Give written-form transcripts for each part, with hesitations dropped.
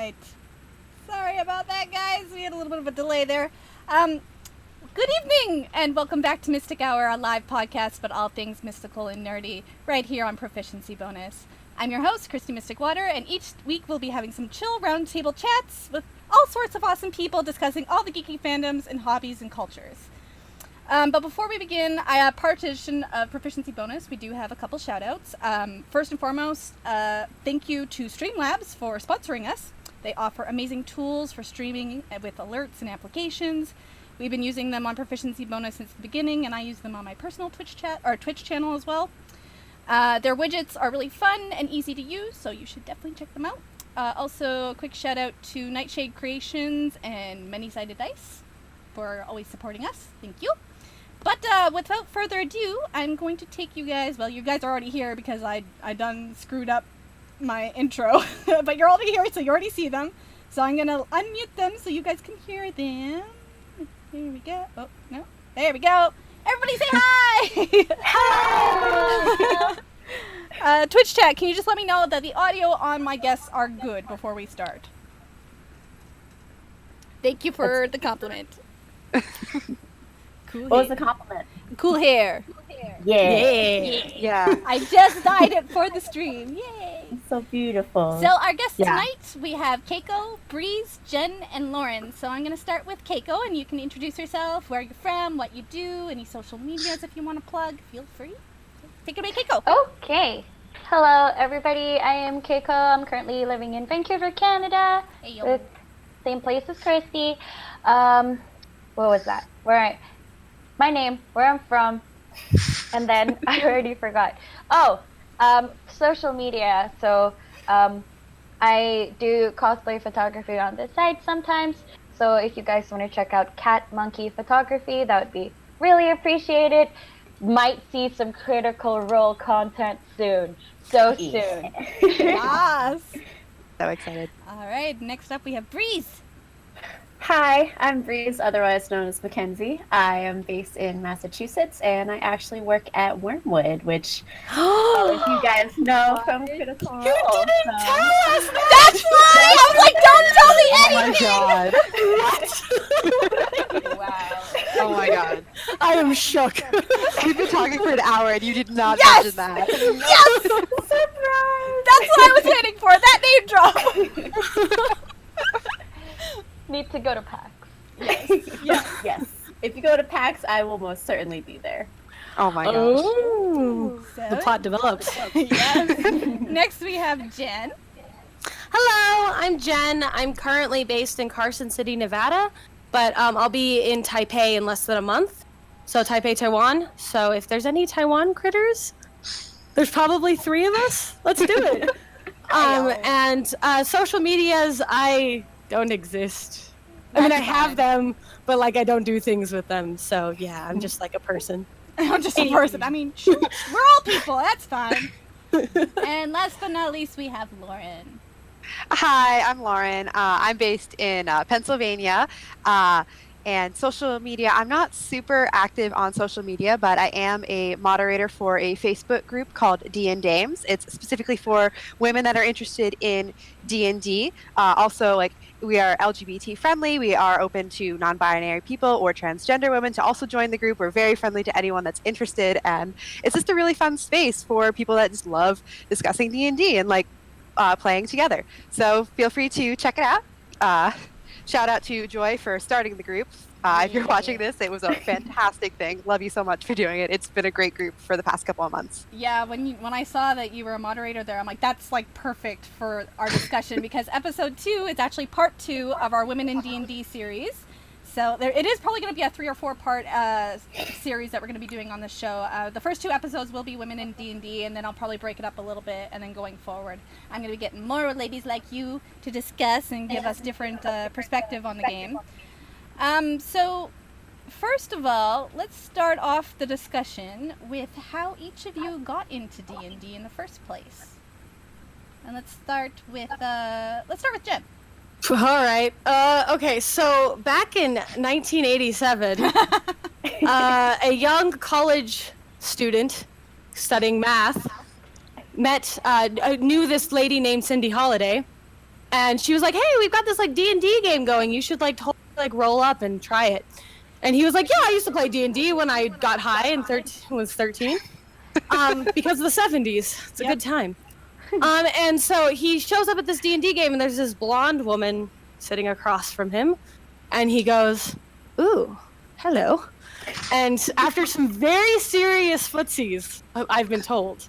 right. Sorry about that, guys. We had a little bit of a delay there. Good evening, and welcome back to Mystic Hour, a live podcast about all things mystical and nerdy, right here on Proficiency Bonus. I'm your host, Christy Mystic Water, and each week we'll be having some chill roundtable chats with all sorts of awesome people discussing all the geeky fandoms and hobbies and cultures. But before we begin, part edition of Proficiency Bonus, we do have a couple shout-outs. First and foremost, thank you to Streamlabs for sponsoring us. They offer amazing tools for streaming with alerts and applications. We've been using them on Proficiency Bonus since the beginning, and I use them on my personal Twitch channel as well. Their widgets are really fun and easy to use, so you should definitely check them out. Also, a quick shout out to Nightshade Creations and Many-Sided Dice for always supporting us. Thank you. But without further ado, I'm going to take you guys, well, you guys are already here because I done screwed up my intro, but you're already here, so you already see them. So I'm going to unmute them so you guys can hear them. Here we go. Oh, no. There we go. Everybody say hi! Hi! Twitch chat, can you just let me know that the audio on my guests are good before we start? Thank you for the compliment. Cool. What was the compliment? Cool hair. Yeah. I just dyed it for the stream. Yay! It's so beautiful. So our guests tonight, we have Keiko, Breeze, Jenn, and Lauren. So I'm going to start with Keiko, and you can introduce yourself, where you're from, what you do, any social medias if you want to plug. Feel free. Take it away, Keiko. Okay. Hello, everybody. I am Keiko. I'm currently living in Vancouver, Canada. Hey, yo. With same place as Christy. What was that? My name, where I'm from, and then I already forgot. Social media. So I do cosplay photography on the side sometimes. So if you guys want to check out Cat Monkey Photography, that would be really appreciated. Might see some Critical Role content soon. Soon. Yes. So excited. All right, next up we have Breeze. Hi, I'm Breeze, otherwise known as Mackenzie. I am based in Massachusetts, and I actually work at Wyrmwood, which all of you guys know from Critical Role. You didn't tell us! That's why! I was like, don't tell me anything! Oh my god. Wow. Oh my god. I am shook. We've been talking for an hour and you did not mention that. Yes! Surprise! That's what I was waiting for, that name drop! Need to go to PAX. Yes. If you go to PAX, I will most certainly be there. Oh my gosh. Ooh. The plot develops. Yes. Next we have Jenn. Hello, I'm Jenn. I'm currently based in Carson City, Nevada, but I'll be in Taipei in less than a month. So Taipei, Taiwan. So if there's any Taiwan critters, there's probably 3 of us. Let's do it. And social medias, I don't exist. I mean, I have them, but like I don't do things with them. So yeah, I'm just like a person. I'm just a person. I mean, shoot, we're all people. That's fine. And last but not least, we have Lauren. Hi, I'm Lauren. I'm based in Pennsylvania. And social media, I'm not super active on social media, but I am a moderator for a Facebook group called DnDames. It's specifically for women that are interested in D&D. Also, like, we are LGBT friendly. We are open to non-binary people or transgender women to also join the group. We're very friendly to anyone that's interested, and it's just a really fun space for people that just love discussing D&D and like playing together. So feel free to check it out. Shout out to Joy for starting the group. If you're watching this, it was a fantastic thing. Love you so much for doing it. It's been a great group for the past couple of months. Yeah, when I saw that you were a moderator there, I'm like, that's like perfect for our discussion because episode 2 is actually part 2 of our Women in D&D series. So it is probably going to be a 3 or 4 part series that we're going to be doing on the show. The first 2 episodes will be Women in D&D, and then I'll probably break it up a little bit, and then going forward, I'm going to be getting more ladies like you to discuss and give us different perspective on the game. So first of all, let's start off the discussion with how each of you got into D&D in the first place. And let's start with Jen. All right. Okay, so back in 1987, a young college student studying math knew this lady named Cindy Holiday, And she was like, "Hey, we've got this like D&D game going. You should like totally like roll up and try it." And he was like, "Yeah, I used to play D&D when I got high and was 13, because of the 70s. It's a good time." And so he shows up at this D&D game, and there's this blonde woman sitting across from him, and he goes, "Ooh, hello." And after some very serious footsies, I've been told,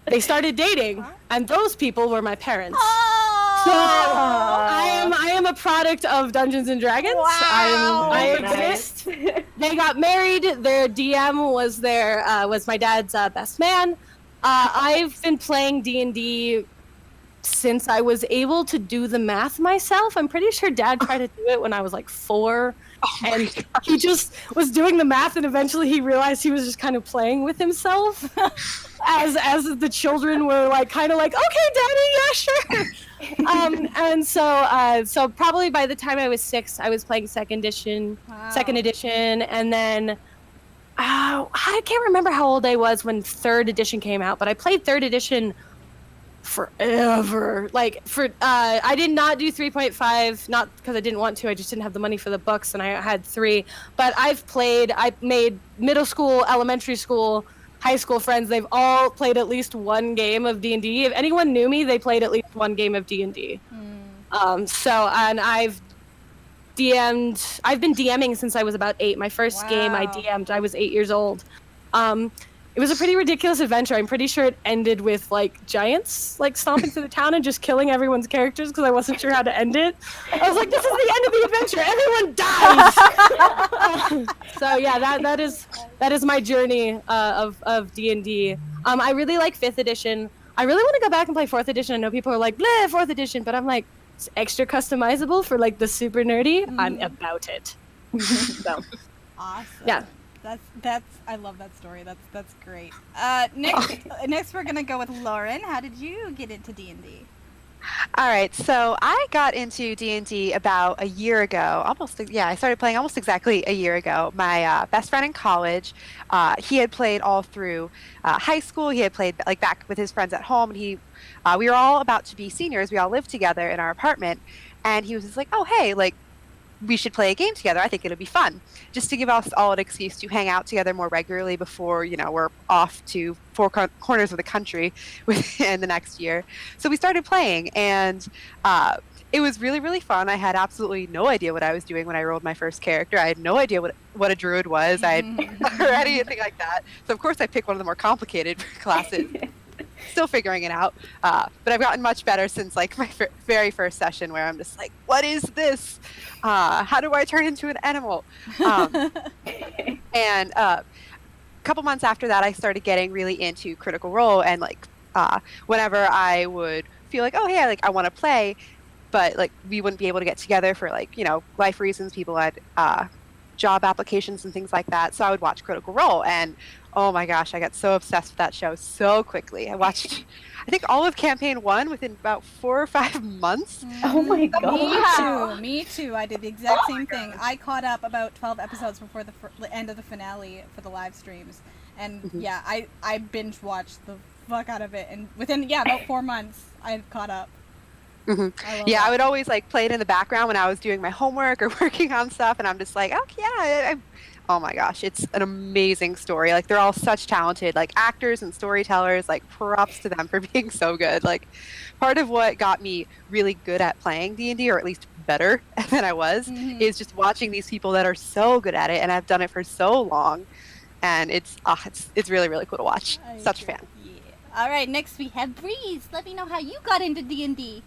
they started dating, and those people were my parents. So I am a product of Dungeons and Dragons. Wow. I exist. They got married. Their DM was my dad's best man. I've been playing D&D since I was able to do the math myself. I'm pretty sure Dad tried to do it when I was like 4. And he just was doing the math, and eventually he realized he was just kind of playing with himself as the children were like kind of like, "Okay, Daddy, yeah, sure." And so probably by the time I was 6, I was playing second edition, and then I can't remember how old I was when third edition came out, but I played third edition forever. I did not do 3.5, not because I didn't want to, I just didn't have the money for the books, and I had 3. But I made middle school, elementary school, high school friends. They've all played at least one game of D&D. If anyone knew me, they played at least one game of D&D. And I've been DMing since I was about 8. My first game I DM'd, I was 8 years old. It was a pretty ridiculous adventure. I'm pretty sure it ended with like giants like stomping through the town and just killing everyone's characters because I wasn't sure how to end it. I was like, "This is the end of the adventure. Everyone dies." So yeah, that is my journey of D&D. I really like 5th edition. I really want to go back and play 4th edition. I know people are like, "Bleh, 4th edition," but I'm like, it's extra customizable for like the super nerdy. I'm about it. So Awesome. Yeah. That's I love that story. That's great. Next we're gonna go with Lauren. How did you get into D&D? All right, so I got into D&D about a year ago. I started playing almost exactly a year ago. My best friend in college, he had played all through high school. He had played like back with his friends at home, and we were all about to be seniors. We all lived together in our apartment, and he was just like, "Oh, hey, like, we should play a game together. I think it'll be fun," just to give us all an excuse to hang out together more regularly before, we're off to 4 corners of the country in the next year. So we started playing, and it was really, really fun. I had absolutely no idea what I was doing when I rolled my first character. I had no idea what a druid was. I had never heard anything like that. So of course I picked one of the more complicated classes. Still figuring it out, but I've gotten much better since like my very first session, where I'm just like, "What is this? How do I turn into an animal?" And a couple months after that, I started getting really into Critical Role, and like whenever I would feel like, "Oh, hey, I want to play," but like we wouldn't be able to get together for like life reasons. People had job applications and things like that, so I would watch Critical Role, and oh my gosh, I got so obsessed with that show so quickly. I watched, I think, all of campaign 1 within about 4 or 5 months. Oh my god. Me too. I did the exact same thing. I caught up about 12 episodes before the end of the finale for the live streams. And yeah, I binge watched the fuck out of it. And within, about 4 months, I caught up. I would always like play it in the background when I was doing my homework or working on stuff. And I'm just like, "Okay, yeah, oh my gosh, it's an amazing story. Like, they're all such talented, like, actors and storytellers. Like, props to them for being so good. Like, part of what got me really good at playing D&D, or at least better than I was, is just watching these people that are so good at it, and I've done it for so long. And it's really, really cool to watch. Such a fan. Yeah. All right, next we have Breeze. Let me know how you got into D&D.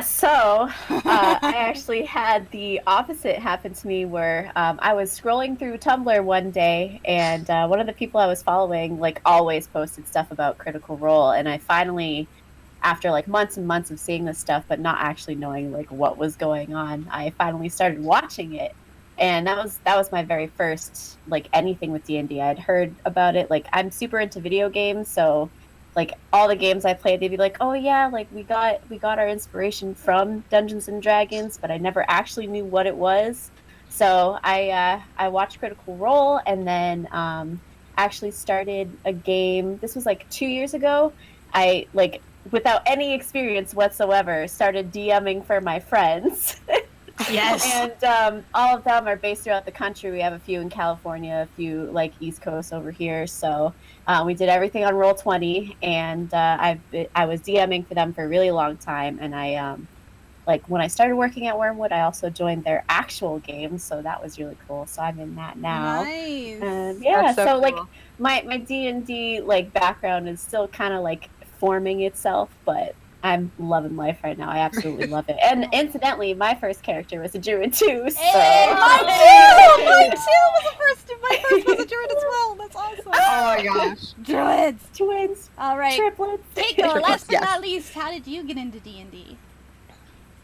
So, I actually had the opposite happen to me, where I was scrolling through Tumblr one day, and one of the people I was following, like, always posted stuff about Critical Role, and I finally, after, like, months and months of seeing this stuff, but not actually knowing, like, what was going on, I finally started watching it, and that was my very first, like, anything with D&D. I'd heard about it. Like, I'm super into video games, so like all the games I played, they'd be like, "Oh yeah, like we got our inspiration from Dungeons and Dragons," but I never actually knew what it was. So I watched Critical Role, and then actually started a game. This was like 2 years ago. I like without any experience whatsoever, started DMing for my friends. Yes. And all of them are based throughout the country. We have a few in California, a few like East Coast over here. So we did everything on Roll20, and I was DMing for them for a really long time. And I like when I started working at Wyrmwood, I also joined their actual game, so that was really cool. So I'm in that now. Nice. And yeah, That's so so like cool. my D&D like background is still kind of like forming itself, but I'm loving life right now. I absolutely love it. And incidentally, my first character was a druid too. So Hey, mine too! Mine too was the first. My first was a druid as well. That's awesome. Oh my gosh. Druids. twins, All right. triplets. Keiko, last but yes. not least, how did you get into D&D?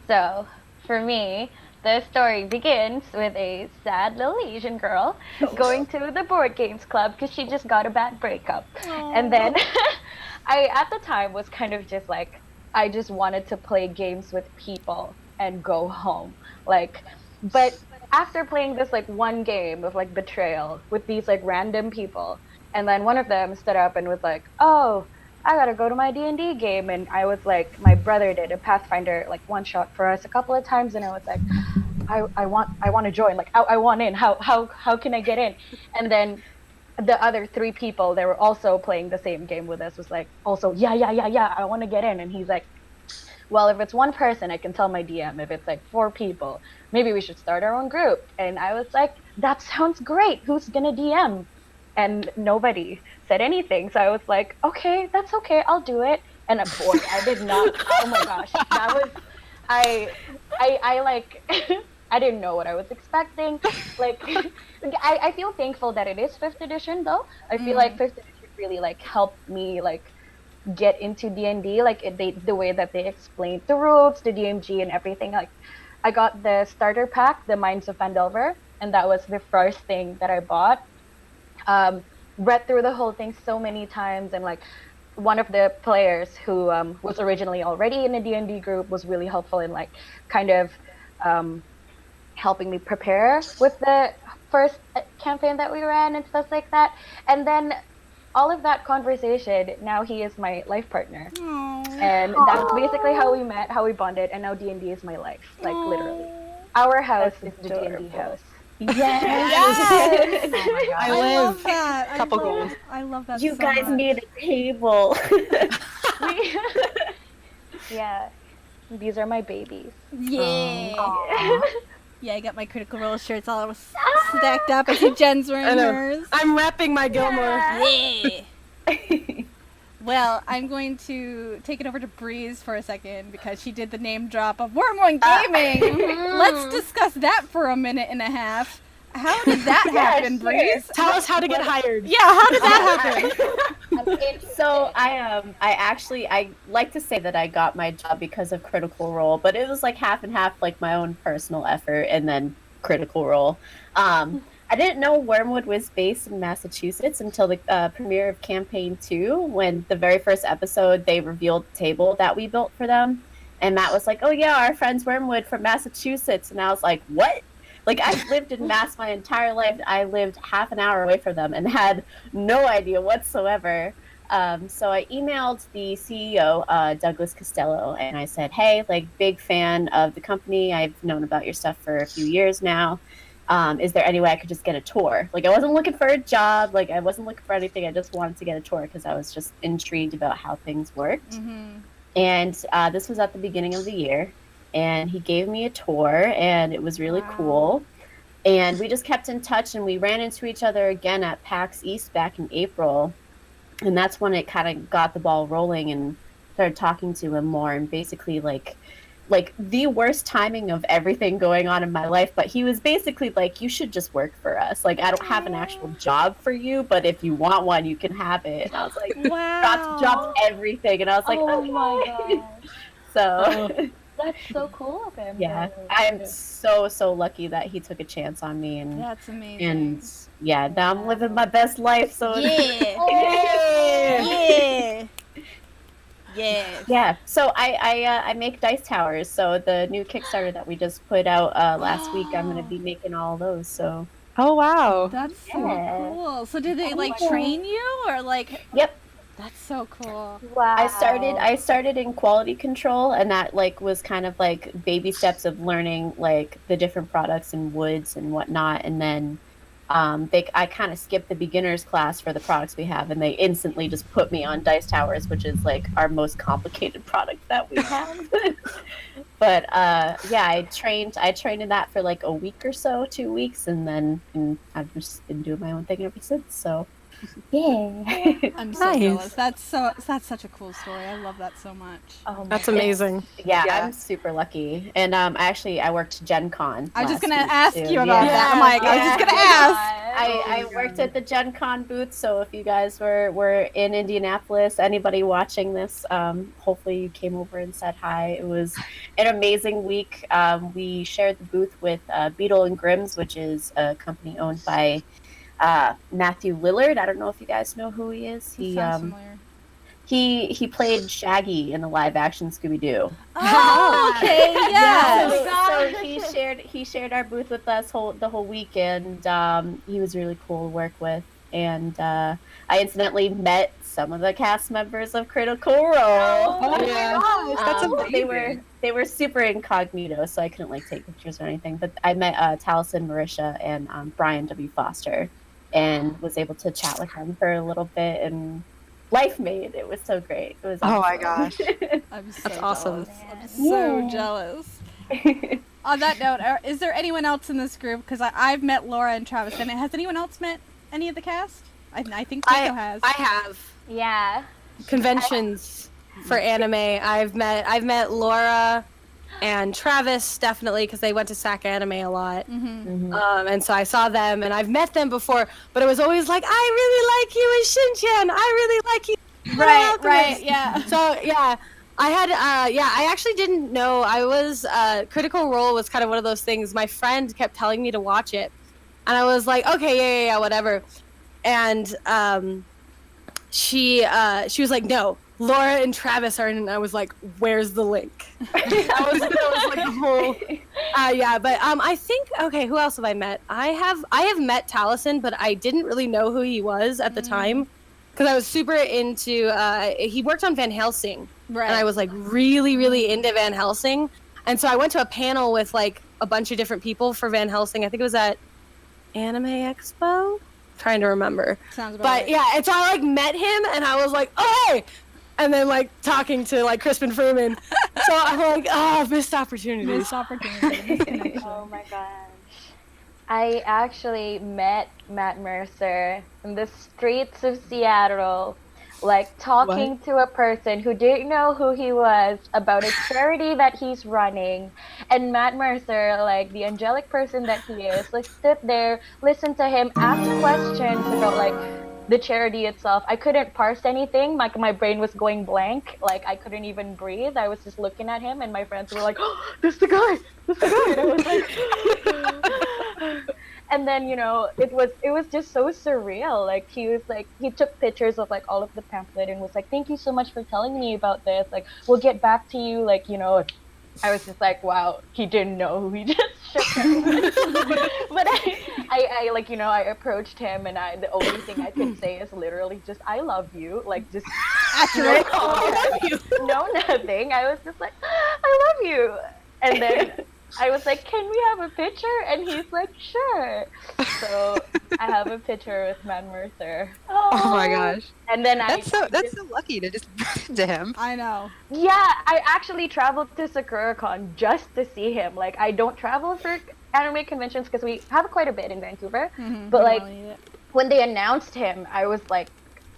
So, for me, the story begins with a sad little Asian girl going to the board games club because she just got a bad breakup. And then I, at the time, was kind of just like, I just wanted to play games with people and go home. Like, but after playing this like one game of like betrayal with these like random people, and then one of them stood up and was like, "Oh, I gotta go to my D&D game," and I was like, my brother did a Pathfinder like one shot for us a couple of times, and I was like, I want to join. Like, I want in. How can I get in? And then the other 3 people that were also playing the same game with us was like, also, yeah, I want to get in. And he's like, well, if it's one person, I can tell my DM. If it's like 4 people, maybe we should start our own group. And I was like, that sounds great. Who's gonna DM? And nobody said anything. So I was like, okay, that's okay. I'll do it. And boy, I did not. Oh my gosh, that was, I like, I didn't know what I was expecting. Like, I feel thankful that it is 5th edition though. I feel like 5th edition really like helped me like get into D&D. Like the way that they explained the rules, the DMG and everything. Like, I got the starter pack, the Mines of Phandelver, and that was the first thing that I bought. Read through the whole thing so many times, and like one of the players who was originally already in a D&D group was really helpful in like kind of helping me prepare with the first campaign that we ran and stuff like that. And then all of that conversation, now he is my life partner. Aww. And that's basically how we met, how we bonded, and now D&D is my life, like literally. Our house is the D&D house. Yes. Yes. Oh my gosh. I love live. that. Couple goals. I love that. You so guys much. need a table. Yeah, these are my babies. Yeah. Aw. Yeah, I got my Critical Role shirts all stacked up. I see Jen's I wearing know. hers. I'm repping my Gilmore. Yeah. Well, I'm going to take it over to Breeze for a second because she did the name drop of Wyrmwood Gaming. Let's discuss that for a minute and a half. How did that happen, sure. Breeze? Tell us how to get hired. Yeah, how did that happen? So I like to say that I got my job because of Critical Role, but it was like half and half, like my own personal effort and then Critical Role. I didn't know Wyrmwood was based in Massachusetts until the premiere of Campaign 2, when the very first episode they revealed the table that we built for them, and Matt was like, "Oh yeah, our friend's Wyrmwood from Massachusetts," and I was like, "What?" Like, I've lived in Mass my entire life. I lived half an hour away from them and had no idea whatsoever. So I emailed the CEO, Douglas Costello, and I said, "Hey, like, big fan of the company. I've known about your stuff for a few years now. Is there any way I could just get a tour?" Like, I wasn't looking for a job. Like, I wasn't looking for anything. I just wanted to get a tour because I was just intrigued about how things worked. Mm-hmm. And this was at the beginning of the year. And he gave me a tour, and it was really cool. And we just kept in touch, and we ran into each other again at PAX East back in April. And that's when it kind of got the ball rolling and started talking to him more. And basically, like the worst timing of everything going on in my life. But he was basically like, "You should just work for us. Like, I don't have an actual job for you, but if you want one, you can have it." And I was like, Wow. dropped everything. And I was like, oh "Okay." my gosh. So... That's so cool of him. Yeah, I'm so lucky that he took a chance on me, and That's amazing. and yeah, now I'm living my best life. So Yeah. yeah. Yeah. Yeah. So I make dice towers. So the new Kickstarter that we just put out last week, I'm gonna be making all those. So Oh wow. That's so Yeah. cool. So did they like train you or like? yep. That's so cool. Wow. I started in quality control, and that like was kind of like baby steps of learning like the different products and woods and whatnot, and then I kind of skipped the beginners class for the products we have, and they instantly just put me on dice towers, which is like our most complicated product that we have. But yeah, I trained in that for like a week or so, 2 weeks, and I've just been doing my own thing ever since. So yeah. I'm so Nice. jealous. That's such a cool story. I love that so much. Oh my That's God. amazing. Yeah, Yeah. I'm super lucky. And I worked Gen Con. I was just last gonna week, ask too. you about Yeah. that. I'm like, I was just Yeah. gonna ask. I worked at the Gen Con booth, so if you guys were in Indianapolis, anybody watching this, hopefully you came over and said hi. It was an amazing week. We shared the booth with Beetle and Grimm's, which is a company owned by Matthew Lillard. I don't know if you guys know who he is. It sounds familiar. He played Shaggy in the live action Scooby Doo. Oh, okay, yeah. So he shared our booth with us the whole week, and he was really cool to work with. And I incidentally met some of the cast members of Critical Role. Oh Yeah. my gosh, that's amazing. They were super incognito, so I couldn't like take pictures or anything. But I met Taliesin Marisha and Brian W. Foster, and was able to chat with them for a little bit, and life made. It was so great. It was Oh my awesome. gosh. I'm so That's awesome. jealous. I'm so Yeah. jealous. On that note, is there anyone else in this group? Because I've met Laura and Travis. And has anyone else met any of the cast? I think Keiko has. I have Yeah. conventions for anime. I've met Laura and Travis definitely because they went to SAC Anime a lot. Mm-hmm. And so I saw them, and I've met them before, but it was always like, I really like you and Shinchan. I really like you. Right, yeah. So yeah, I had I actually didn't know I was Critical Role was kind of one of those things. My friend kept telling me to watch it, and I was like, okay, yeah, whatever. And she was like, no, Laura and Travis are in, and I was like, where's the link? that was like the whole yeah. But I think, okay, who else have I met? I have met Taliesin, but I didn't really know who he was at the time because I was super into he worked on Van Helsing, Right. and I was like really into Van Helsing, and so I went to a panel with like a bunch of different people for Van Helsing. I think it was at Anime Expo, trying to remember. Sounds about But right. yeah, and so I like met him, and I was like, oh hey, and then like talking to like Crispin Freeman. So I'm like, oh, missed opportunities. Missed opportunity. Missed connection. Oh my gosh. I actually met Matt Mercer in the streets of Seattle, like talking to a person who didn't know who he was about a charity that he's running. And Matt Mercer, like the angelic person that he is, like stood there, listened to him, ask questions about like the charity itself. I couldn't parse anything. My brain was going blank. Like I couldn't even breathe. I was just looking at him, and my friends were like, "Oh, this the guy! This the guy!" And I was like, and then it was just so surreal. Like he took pictures of like all of the pamphlet and was like, "Thank you so much for telling me about this. Like we'll get back to you." I was just like, wow, he didn't know who he just shook him. But I approached him, and the only thing I could say is literally just, I love you. Like, just Accurate. no nothing. I was just like, I love you. And then I was like, can we have a picture? And he's like, sure. So I have a picture with Matt Mercer. Oh my gosh. And then That's so lucky to just run into him. I know. Yeah, I actually traveled to SakuraCon just to see him. Like, I don't travel for anime conventions because we have quite a bit in Vancouver. Mm-hmm. But like, when they announced him, I was like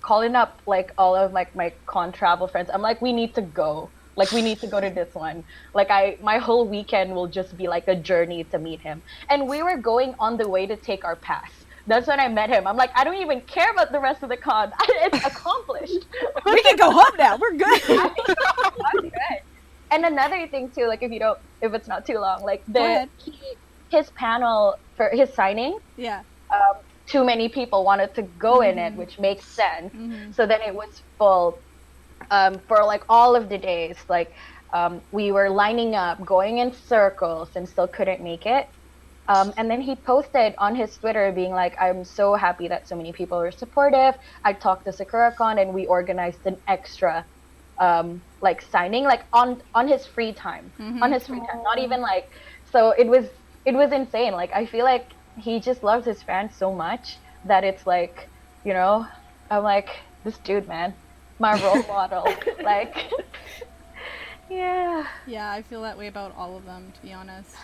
calling up like all of like my con travel friends. I'm like, we need to go. Like, we need to go to this one. Like, my whole weekend will just be like a journey to meet him. And we were going on the way to take our pass. That's when I met him. I'm like, I don't even care about the rest of the con. It's accomplished. We can go home now. We're good. I'm good. And another thing too, like if it's not too long, like Go ahead. his panel for his signing, Yeah. too many people wanted to go in it, which makes sense. Mm-hmm. So then it was full for like all of the days. Like we were lining up, going in circles, and still couldn't make it. And then he posted on his Twitter being like, I'm so happy that so many people are supportive. I talked to SakuraCon and we organized an extra like signing, like on his free time. On his free time. Not even like, so it was insane. Like I feel like he just loves his fans so much that it's like, you know, I'm like, this dude, man, my role model. Like, yeah. Yeah, I feel that way about all of them, to be honest.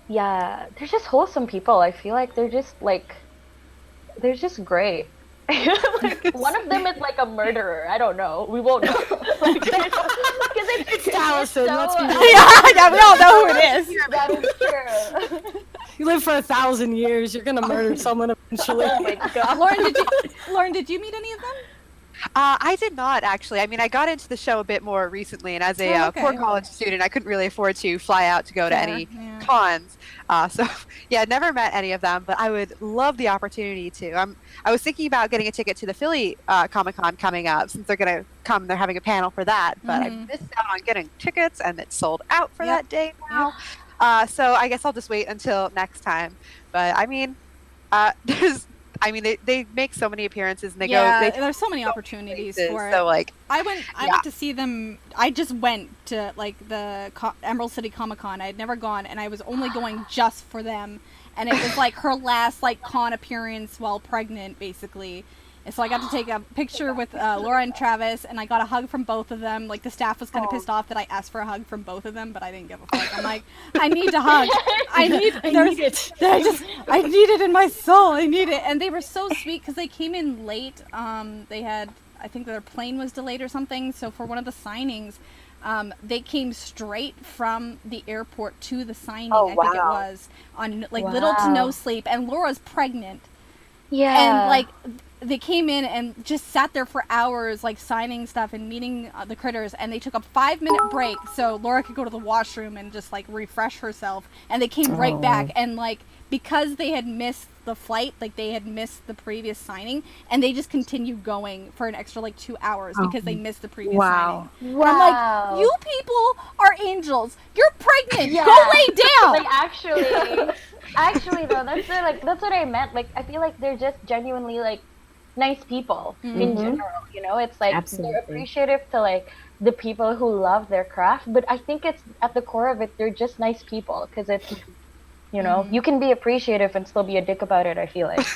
Yeah, they're just wholesome people. I feel like they're just great. Like, one of them is like a murderer. I don't know. We won't know. Like, because it's Allison. so, Let's be real. Yeah, we all know who it is. That is true. You live for 1,000 years. You're gonna murder someone eventually. Oh my god. Lauren, did you meet any of them? I did not, actually. I mean, I got into the show a bit more recently, and as a poor college student, I couldn't really afford to fly out to go to any cons. So, yeah, never met any of them, but I would love the opportunity to. I was thinking about getting a ticket to the Philly Comic-Con coming up, since they're going to come. They're having a panel for that, but I missed out on getting tickets, and it's sold out for that day now. So I guess I'll just wait until next time. But, I mean, they make so many appearances, and there's so many opportunities for it. So like, I went to see them. I just went to like the Emerald City Comic Con. I had never gone, and I was only going just for them. And it was like her last like con appearance while pregnant, basically. And so I got to take a picture with Laura and Travis, and I got a hug from both of them. Like, the staff was kind of pissed off that I asked for a hug from both of them, but I didn't give a fuck. I'm like, I need to hug. I need it. I need it in my soul. I need it. And they were so sweet because they came in late. They had, I think their plane was delayed or something. So for one of the signings, they came straight from the airport to the signing. I think it was on like little to no sleep. And Laura's pregnant. Yeah. And like, they came in and just sat there for hours, like signing stuff and meeting the critters, and they took a 5-minute break so Laura could go to the washroom and just like refresh herself, and they came right back. And like, because they had missed the flight, like they had missed the previous signing, and they just continued going for an extra like 2 hours because they missed the previous signing. Wow. I'm like, you people are angels. You're pregnant. Go lay down. Like actually though, that's what I meant. Like, I feel like they're just genuinely like nice people in general, you know. It's like they're appreciative to like the people who love their craft, but I think it's at the core of it, they're just nice people, because it's, you know, you can be appreciative and still be a dick about it, I feel like.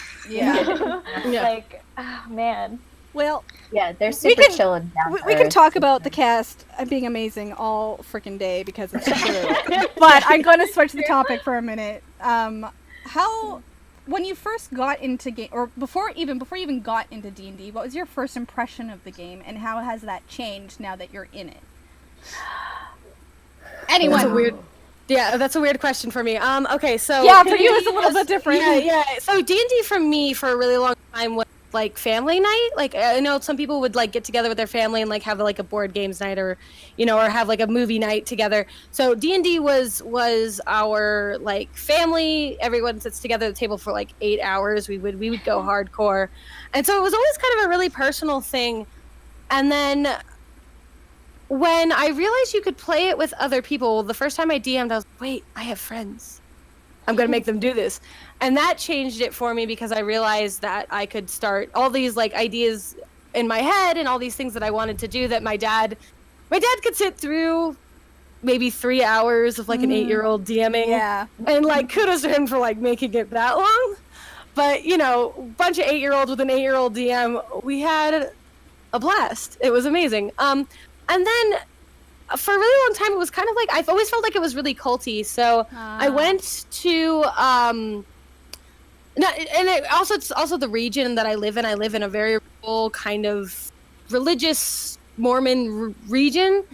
Like, oh, man. Well, yeah, they're super chill and down to we can earth. talk about the cast being amazing all freaking day because it's true. But I'm going to switch the topic for a minute. When you first got into game, or before you even got into D&D, what was your first impression of the game, and how has that changed now that you're in it? Anyone? That's a weird question for me. Okay, so yeah, for you it's a little bit different. Yeah. So D&D for me for a really long time was like family night. Like, I know some people would like get together with their family and like have like a board games night, or, you know, or have like a movie night together. So D&D was our like family. Everyone sits together at the table for like 8 hours. We would go hardcore, and so it was always kind of a really personal thing. And then when I realized you could play it with other people, the first time I DM'd, I was like, wait, I have friends. I'm going to make them do this. And that changed it for me, because I realized that I could start all these like ideas in my head and all these things that I wanted to do that my dad could sit through maybe 3 hours of like an 8-year-old DMing. Yeah. And like, kudos to him for like making it that long. But, you know, a bunch of 8-year-olds with an 8-year-old DM, we had a blast. It was amazing. And then for a really long time, it was kind of like, I've always felt like it was really culty. So I went to, it's also the region that I live in. I live in a very rural kind of religious Mormon region.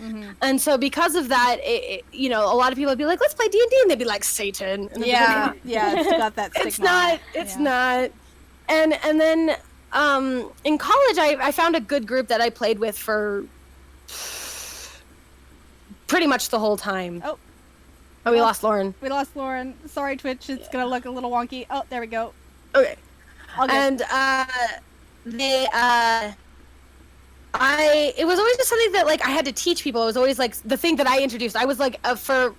And so because of that, you know, a lot of people would be like, let's play D&D. And they'd be like, Satan. And yeah, it's got that stigma. It's not. And then in college, I found a good group that I played with for pretty much the whole time. Oh, we lost Lauren. We lost Lauren. Sorry, Twitch. It's gonna look a little wonky. Oh, there we go. Okay. And it was always just something that like I had to teach people. It was always like the thing that I introduced. I was like for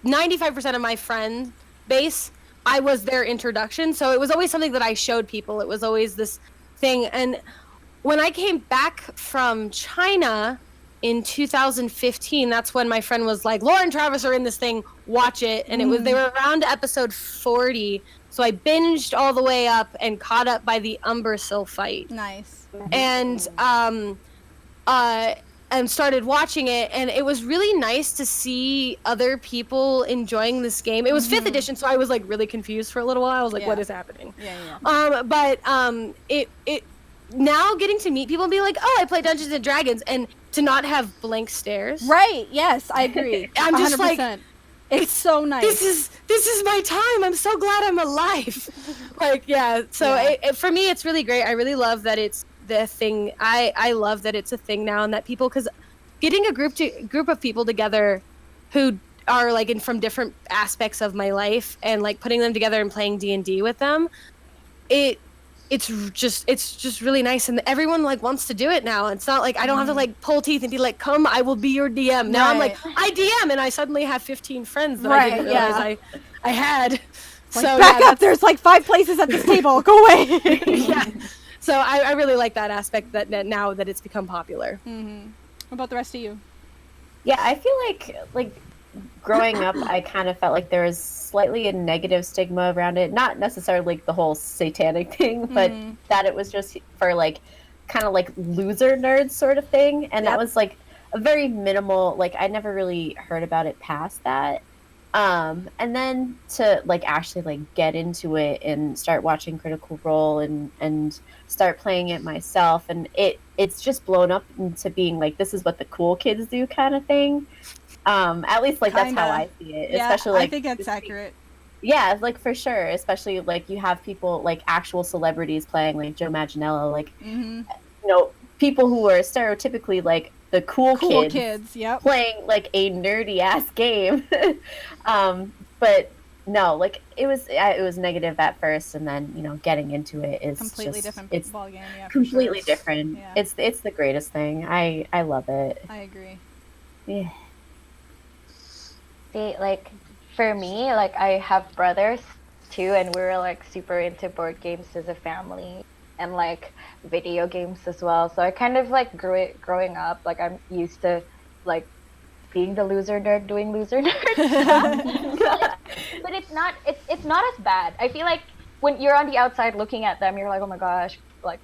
95% of my friend base I was their introduction. So it was always something that I showed people. It was always this thing. And when I came back from China in 2015, that's when my friend was like, Lauren Travis are in this thing, watch it. And they were around episode 40. So I binged all the way up and caught up by the Umbersil fight. Nice. And started watching it, and it was really nice to see other people enjoying this game. It was 5th edition, so I was like really confused for a little while. I was like, what is happening? But it now getting to meet people and be like, oh, I play Dungeons and Dragons, and to not have blank stares. Right. Yes, I agree. I'm just 100%. like, it's so nice. This is my time. I'm so glad I'm alive. Like, yeah. So for me, it's really great. I really love that it's the thing. I love that it's a thing now, and that people, because getting a group of people together who are like from different aspects of my life, and like putting them together and playing D&D with them, it's just really nice, and everyone like wants to do it now. It's not like I don't have to like pull teeth and be like, come, I will be your DM. Now I'm like, I DM, and I suddenly have 15 friends that I didn't realize I had. Like, so back up, there's like 5 places at this table, go away. Yeah. So I really like that aspect that now that it's become popular. What about the rest of you? Yeah, I feel like growing up, I kind of felt like there was slightly a negative stigma around it. Not necessarily like the whole satanic thing, but that it was just for like kind of like loser nerds sort of thing. And that was like a very minimal, like I never really heard about it past that. And then to like actually like get into it and start watching Critical Role and start playing it myself, and it's just blown up into being like, this is what the cool kids do kind of thing. At least like that's how I see it. Yeah, especially like, I think that's accurate. Yeah, like for sure. Especially like you have people like actual celebrities playing, like Joe Manganiello, like you know, people who are stereotypically like the cool kids playing like a nerdy ass game. But no, like it was negative at first, and then you know getting into it is completely just, different it's ball game. Yeah, completely different. Yeah. It's the greatest thing. I love it. I agree. Yeah. See, like for me, like I have brothers too, and we were like super into board games as a family, and like video games as well. So I kind of like growing up, like I'm used to like being the loser nerd doing loser nerd. But it's not as bad. I feel like when you're on the outside looking at them, you're like, oh my gosh, like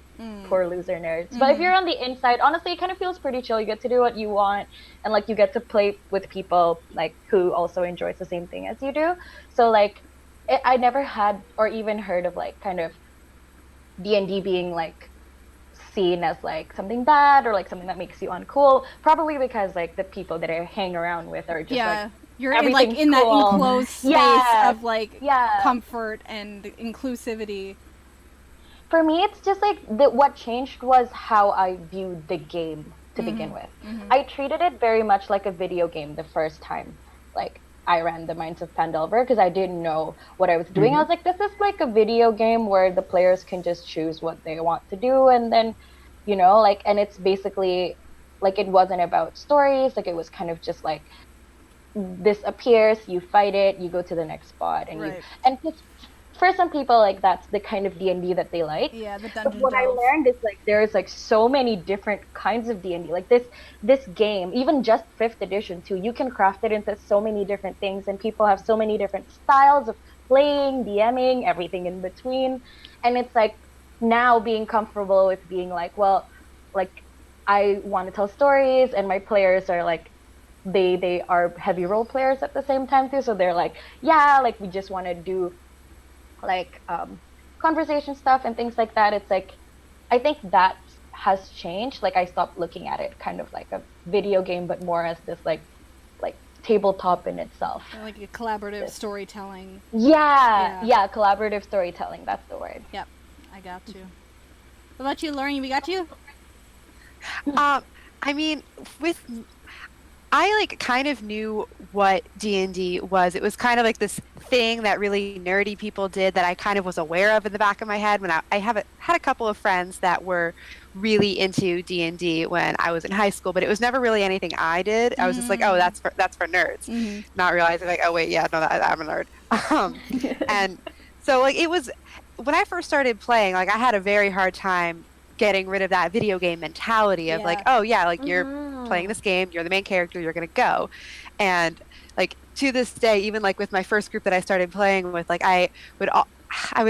poor loser nerds. But if you're on the inside, honestly, it kind of feels pretty chill. You get to do what you want, and like you get to play with people like who also enjoys the same thing as you do. So like I never had or even heard of like kind of D&D being like seen as like something bad or like something that makes you uncool, probably because like the people that I hang around with are just like you're in, like in that enclosed space of like comfort and inclusivity. For me, it's just like what changed was how I viewed the game to begin with. I treated it very much like a video game the first time like I ran the Mines of Pandelver, because I didn't know what I was doing. I was like, this is like a video game where the players can just choose what they want to do, and then, you know, like, and it's basically like it wasn't about stories. Like it was kind of just like this appears, you fight it, you go to the next spot, and just for some people, like that's the kind of D&D that they like. Yeah, the dungeon. What I learned is like there's like so many different kinds of D&D. Like this game, even just 5th edition too, you can craft it into so many different things, and people have so many different styles of playing, DMing, everything in between. And it's like now being comfortable with being like, well, like I want to tell stories, and my players are like they are heavy role players at the same time too. So they're like, yeah, like we just want to do like conversation stuff and things like that. It's like I think that has changed. Like I stopped looking at it kind of like a video game, but more as this like tabletop in itself. Like a collaborative storytelling. Yeah, collaborative storytelling. That's the word. Yep, I got you. What about you, Lauren? We got you? I mean, I like kind of knew what D&D was. It was kind of like this thing that really nerdy people did that I kind of was aware of in the back of my head when I had a couple of friends that were really into D&D when I was in high school, but it was never really anything I did. I was just like, oh, that's for nerds, not realizing like, oh wait, yeah, no, I'm a nerd. And so like it was when I first started playing, like I had a very hard time getting rid of that video game mentality of like, oh yeah, like you're playing this game, you're the main character, you're gonna go. And like to this day, even like with my first group that I started playing with, like I would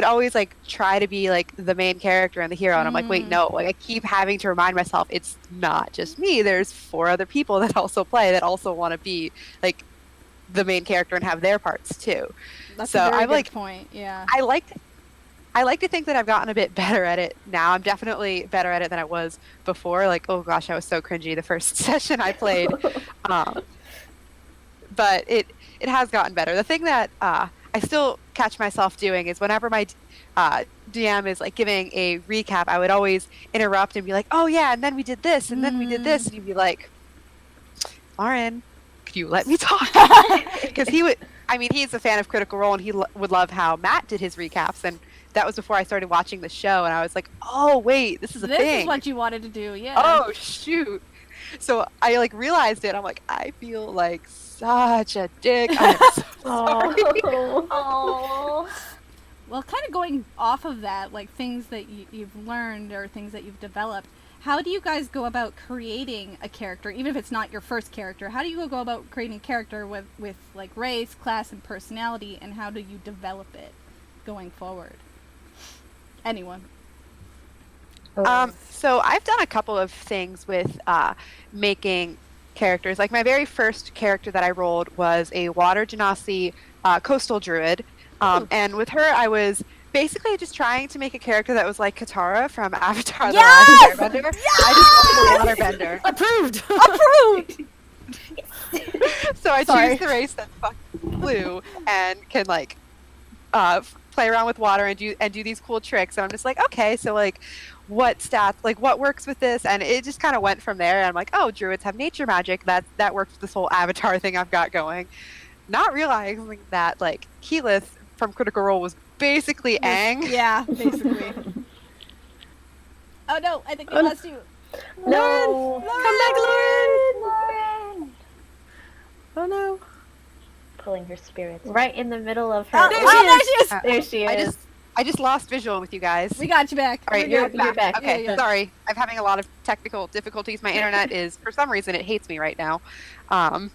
always like try to be like the main character and the hero, and I'm like, wait, no, like I keep having to remind myself it's not just me. There's 4 other people that also play that also want to be like the main character and have their parts too. That's so a very I'm good like point. Yeah. I like to think that I've gotten a bit better at it now. I'm definitely better at it than I was before. Like, oh gosh, I was so cringy the first session I played. But it has gotten better. The thing that I still catch myself doing is whenever my DM is like giving a recap, I would always interrupt and be like, oh yeah, and then we did this, and then we did this, and you'd be like, Lauren, could you let me talk? Because he's a fan of Critical Role, and he would love how Matt did his recaps, and that was before I started watching the show, and I was like, oh wait, this is a thing. This is what you wanted to do, yeah. Oh shoot. So I like realized it. I'm like, I feel like such a dick. I'm so sorry. Oh. Well, kind of going off of that, like things that you've learned or things that you've developed, how do you guys go about creating a character, even if it's not your first character? How do you go about creating a character with like race, class, and personality, and how do you develop it going forward? Anyone? So I've done a couple of things with making characters. Like my very first character that I rolled was a water genasi coastal druid. And with her, I was basically just trying to make a character that was like Katara from Avatar: The Last Airbender. Yes! I just wanted a waterbender. Approved. Approved! So I choose the race that's fucking blue and can like play around with water and do these cool tricks. And I'm just like, okay, so like what stats, like what works with this? And it just kind of went from there. And I'm like, oh, druids have nature magic. That works with this whole Avatar thing I've got going. Not realizing that like Keyleth from Critical Role was basically Aang. Yeah, basically. Oh no, I think we lost you. No. Lauren! Come back, Lauren. Lauren. Oh no. Pulling her spirits. Right in the middle of her. Oh, there she is! There she is. I just lost visual with you guys. We got you back. All right, You're back. Okay, Yeah. sorry. I'm having a lot of technical difficulties. My internet is, for some reason, it hates me right now. And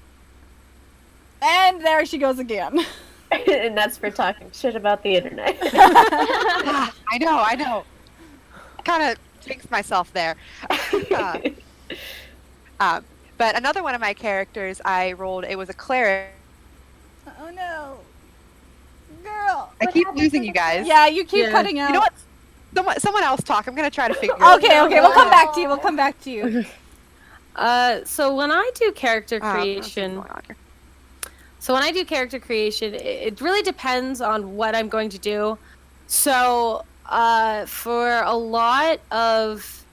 there she goes again. And that's for talking shit about the internet. I know. Kind of jinxed myself there. But another one of my characters I rolled, it was a cleric. Oh no. Girl. I keep losing you guys. Yeah, you keep cutting out. You know what? Someone else talk. I'm going to try to figure it out. Okay, we'll come back to you. We'll come back to you. So when I do character What's creation, going on here? it really depends on what I'm going to do. So for a lot of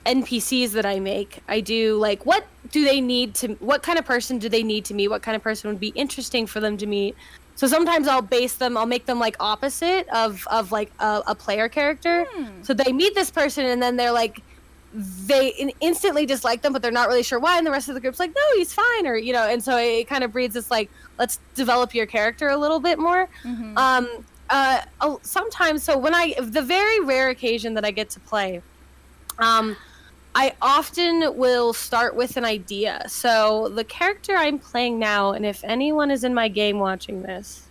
NPCs that I make, I do like, what kind of person do they need to meet? What kind of person would be interesting for them to meet? So sometimes I'll make them like opposite of like a player character. So they meet this person and then they're like, they instantly dislike them, but they're not really sure why. And the rest of the group's like, no, he's fine. Or, and so it kind of breeds this like, let's develop your character a little bit more. Sometimes, so when the very rare occasion that I get to play, I often will start with an idea. So the character I'm playing now, and if anyone is in my game watching this,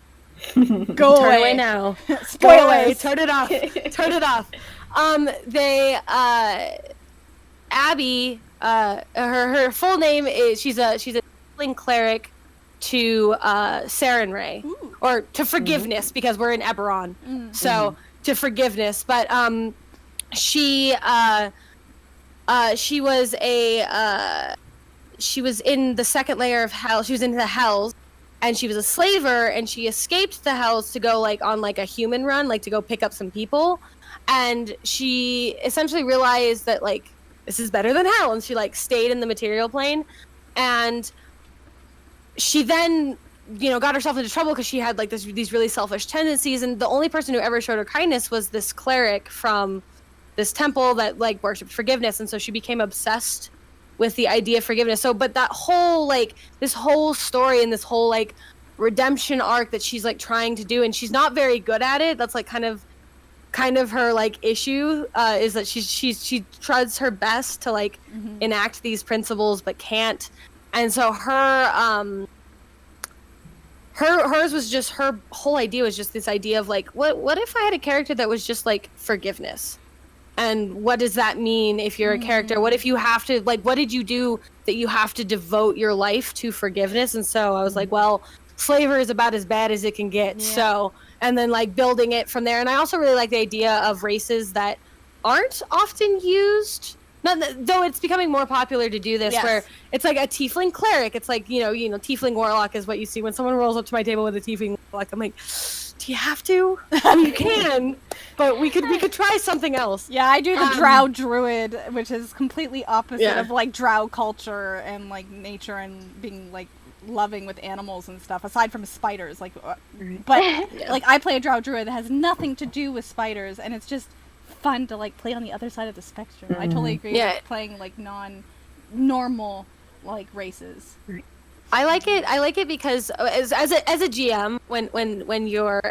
Go turn away. away now. Spoilers. Go away. Turn it off. Turn it off. Abby, her full name is she's a healing cleric to Sarenrae, or to forgiveness, because we're in Eberron. So to forgiveness, but she was she was in the second layer of hell. She was in the hells, and she was a slaver, and she escaped the hells to go like on like a human run, like to go pick up some people, and she essentially realized that like this is better than hell, and she like stayed in the material plane, and she then got herself into trouble because she had like these really selfish tendencies, and the only person who ever showed her kindness was this cleric from this temple that like worshipped forgiveness, and so she became obsessed with the idea of forgiveness. So but that whole like this whole story and this whole like redemption arc that she's like trying to do, and she's not very good at it. That's like kind of her like issue, is that she tries her best to like enact these principles but can't. And so hers was just, her whole idea was just this idea of like, what if I had a character that was just like forgiveness? And what does that mean if you're a character? What if you have to, like, what did you do that you have to devote your life to forgiveness? And so I was like, well, flavor is about as bad as it can get. Yeah. So, and then like building it from there. And I also really like the idea of races that aren't often used. Though it's becoming more popular to do this, where it's like a tiefling cleric. It's like, you know, tiefling warlock is what you see when someone rolls up to my table with a tiefling warlock. I'm like, do you have to? I mean, you can, but we could try something else. Yeah, I do the drow druid, which is completely opposite of like drow culture and like nature and being like loving with animals and stuff, aside from spiders. Like, but like I play a drow druid that has nothing to do with spiders, and it's just fun to like play on the other side of the spectrum. I totally agree with playing like non-normal like races. I like it because as a GM, when your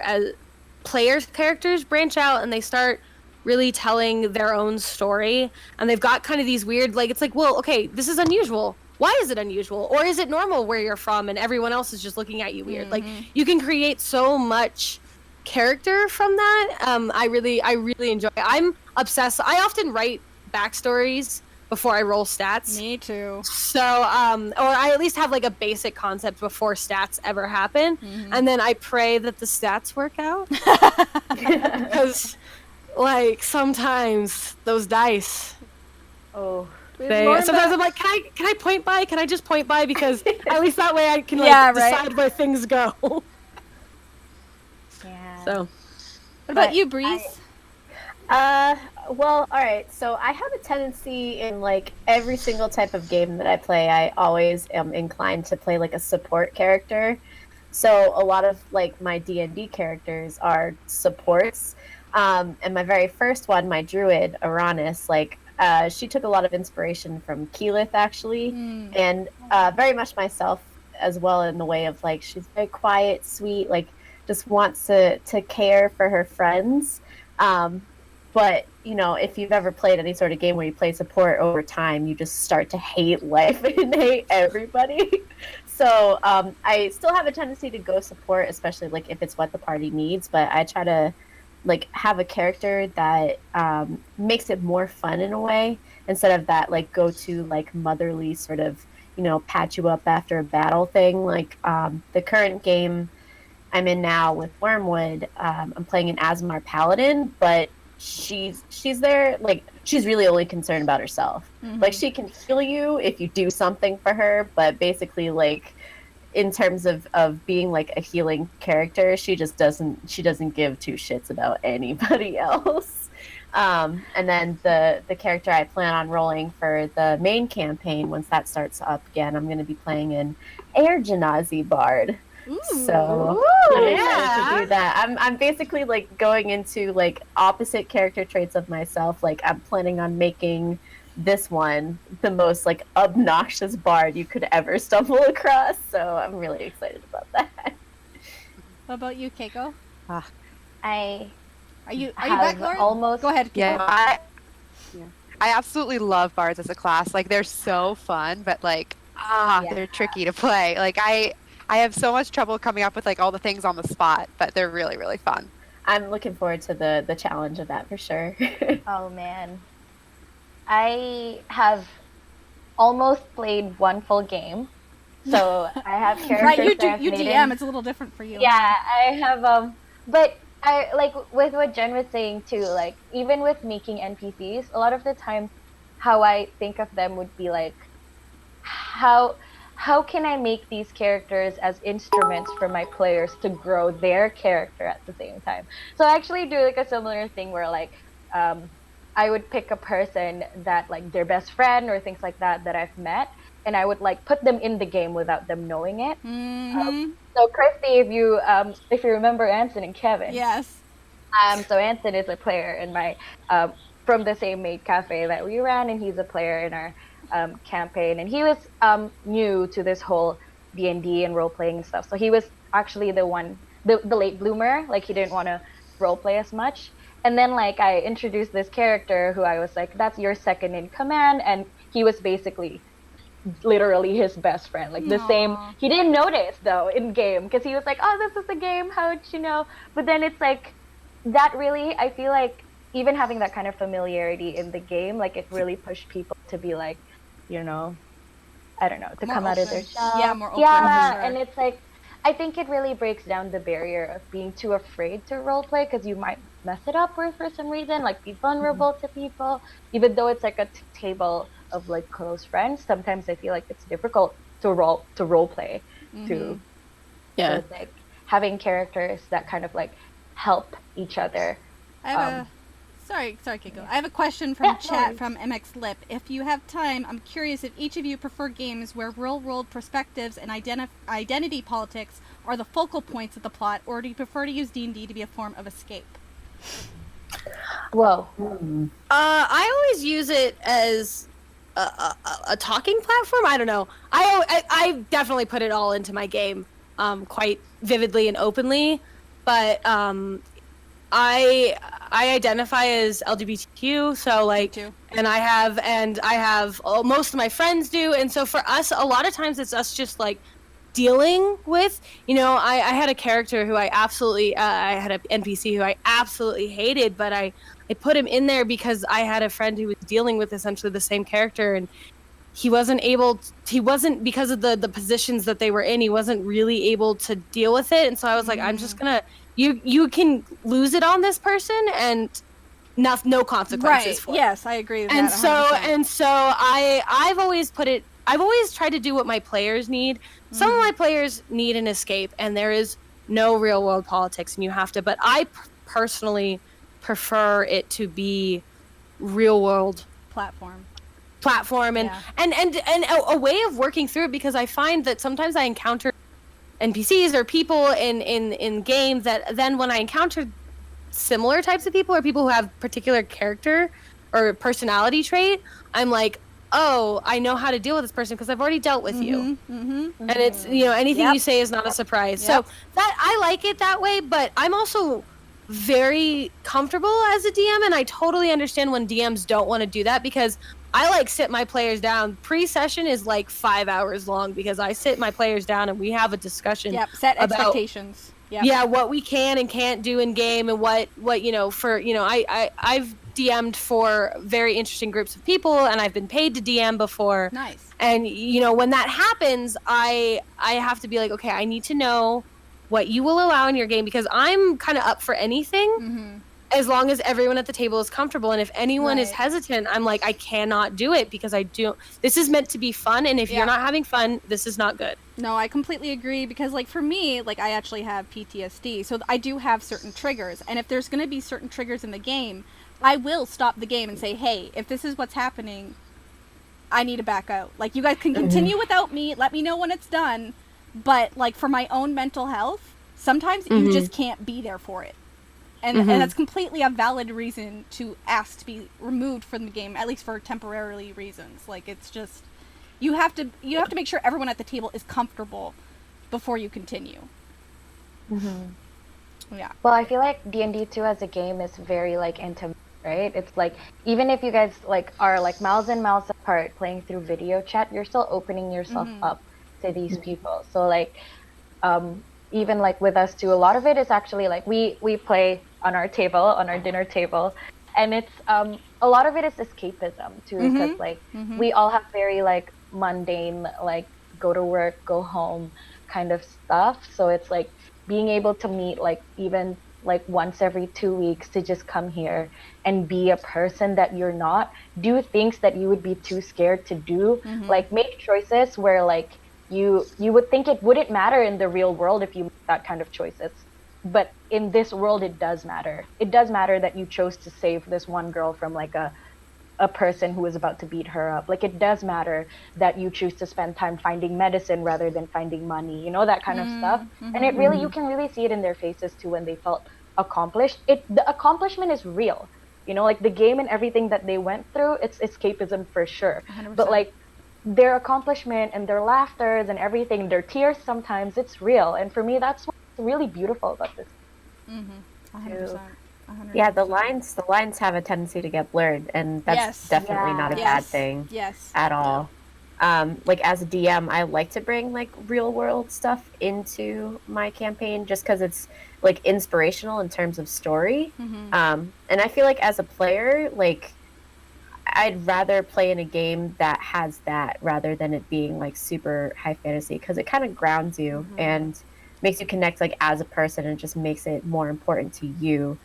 players' characters branch out and they start really telling their own story, and they've got kind of these weird, like, it's like, well, okay, this is unusual. Why is it unusual? Or is it normal where you're from and everyone else is just looking at you weird? Like, you can create so much character from that. I really enjoy it. I'm obsessed. I often write backstories before I roll stats. Me too. So, or I at least have like a basic concept before stats ever happen, and then I pray that the stats work out. Because, like, sometimes those dice. Oh. Sometimes I'm like, can I point by? Can I just point by? Because at least that way I can like decide where things go. Yeah. So, what about you, Breeze? Well, all right. So I have a tendency in like every single type of game that I play, I always am inclined to play like a support character. So a lot of like my D&D characters are supports. And my very first one, my druid, Aranis, like she took a lot of inspiration from Keyleth actually, and very much myself as well, in the way of like she's very quiet, sweet, like just wants to care for her friends. But, you know, if you've ever played any sort of game where you play support over time, you just start to hate life and hate everybody. So I still have a tendency to go support, especially like if it's what the party needs. But I try to like have a character that makes it more fun in a way, instead of that like go to like motherly sort of, you know, patch you up after a battle thing. Like the current game I'm in now with Wyrmwood, I'm playing an Asmar Paladin, but she's there, like she's really only concerned about herself. Like she can heal you if you do something for her, but basically like in terms of being like a healing character, she doesn't give two shits about anybody else. And then the character I plan on rolling for the main campaign, once that starts up again, I'm going to be playing an Air Genasi Bard. So I'm excited to do that. I'm basically like going into like opposite character traits of myself. Like I'm planning on making this one the most like obnoxious bard you could ever stumble across. So I'm really excited about that. What about you, Keiko? I Are you back, Lauren? almost Go ahead. Yeah. Keiko. I absolutely love bards as a class. Like they're so fun, but like they're tricky to play. Like I have so much trouble coming up with like all the things on the spot, but they're really, really fun. I'm looking forward to the challenge of that for sure. Oh man, I have almost played one full game, so I have characters. Right, you that I've you made DM. in- It's a little different for you. Yeah, I have but I like with what Jen was saying too. Like even with making NPCs, a lot of the time, how I think of them would be like, how can I make these characters as instruments for my players to grow their character at the same time? So I actually do like a similar thing where like I would pick a person that like their best friend or things like that I've met, and I would like put them in the game without them knowing it. So Christy, if you remember Anson and Kevin. Yes. So Anson is a player in my from the same maid cafe that we ran, and he's a player in our campaign, and he was new to this whole D&D and role playing and stuff. So he was actually the one, the late bloomer. Like he didn't want to role play as much. And then like I introduced this character who I was like, that's your second in command, and he was basically literally his best friend, like the same. He didn't notice though in game because he was like, oh, this is a game, how'd you know? But then it's like that really, I feel like even having that kind of familiarity in the game, like it really pushed people to be like, you know, I don't know, to More come out of open. their shell. Yeah, more open, Yeah, for sure. and it's like, I think it really breaks down the barrier of being too afraid to roleplay because you might mess it up for some reason, like be vulnerable to people, even though it's like a table of like close friends. Sometimes I feel like it's difficult to role play too. Yeah. So it's like having characters that kind of like help each other. I have sorry, Keiko. I have a question from chat from MX Lip. If you have time, I'm curious if each of you prefer games where real-world perspectives and identity politics are the focal points of the plot, or do you prefer to use D&D to be a form of escape? Whoa. I always use it as a talking platform. I don't know. I definitely put it all into my game, quite vividly and openly, but I identify as LGBTQ, so like, and I have most of my friends do, and so for us, a lot of times it's us just like dealing with, you know, I had a character who I had an NPC who I absolutely hated, but I put him in there because I had a friend who was dealing with essentially the same character, and he wasn't because of the positions that they were in, he wasn't really able to deal with it, and so I was like, I'm just gonna, you can lose it on this person and no consequences for it. Yes, I agree with and that 100%. and so I've always tried to do what my players need. Some of my players need an escape, and there is no real world politics, and you have to, but I personally prefer it to be real world platform and a way of working through it, because I find that sometimes I encounter NPCs or people in games that then when I encounter similar types of people or people who have particular character or personality trait, I'm like, oh, I know how to deal with this person because I've already dealt with you. And it's, you know, anything you say is not a surprise. So that I like it that way, but I'm also very comfortable as a DM, and I totally understand when DMs don't want to do that, because I like sit my players down. Pre-session is like 5 hours long because I sit my players down and we have a discussion. Set expectations. Yeah, what we can and can't do in game, and what you know, for, you know, I've DM'd for very interesting groups of people, and I've been paid to DM before. Nice. And you know, when that happens, I have to be like, okay, I need to know what you will allow in your game, because I'm kind of up for anything as long as everyone at the table is comfortable. And if anyone is hesitant, I'm like, I cannot do it, because this is meant to be fun, and if you're not having fun, this is not good. No, I completely agree, because like for me, like I actually have PTSD, so I do have certain triggers, and if there's going to be certain triggers in the game, I will stop the game and say, hey, if this is what's happening, I need to back out. Like, you guys can continue without me, let me know when it's done, but like for my own mental health, sometimes you just can't be there for it. And that's completely a valid reason to ask to be removed from the game, at least for temporarily reasons. Like, it's just, you have to make sure everyone at the table is comfortable before you continue. Yeah. Well, I feel like D&D 2 as a game is very like intimate, right? It's like, even if you guys like are like miles and miles apart playing through video chat, you're still opening yourself up to these people. So like, even like with us too, a lot of it is actually like we play on our table, on our dinner table, and it's a lot of it is escapism too, because like we all have very like mundane, like go to work, go home kind of stuff. So it's like being able to meet like even like once every 2 weeks to just come here and be a person that you're not, do things that you would be too scared to do, like make choices where like you would think it wouldn't matter in the real world if you make that kind of choices. But in this world, it does matter. It does matter that you chose to save this one girl from like a person who was about to beat her up. Like, it does matter that you choose to spend time finding medicine rather than finding money, you know, that kind of stuff. And it really, you can really see it in their faces too when they felt accomplished. The accomplishment is real, you know, like the game and everything that they went through, it's escapism for sure. 100%. But like their accomplishment and their laughters and everything, their tears sometimes, it's real. And for me, that's what's really beautiful about this. 100%. Yeah, the lines have a tendency to get blurred, and that's Yes. definitely not a bad thing Yes. at all. Like as a DM, I like to bring like real world stuff into my campaign just because it's like inspirational in terms of story. And I feel like as a player, like I'd rather play in a game that has that rather than it being like super high fantasy, because it kind of grounds you and makes you connect like as a person, and just makes it more important to you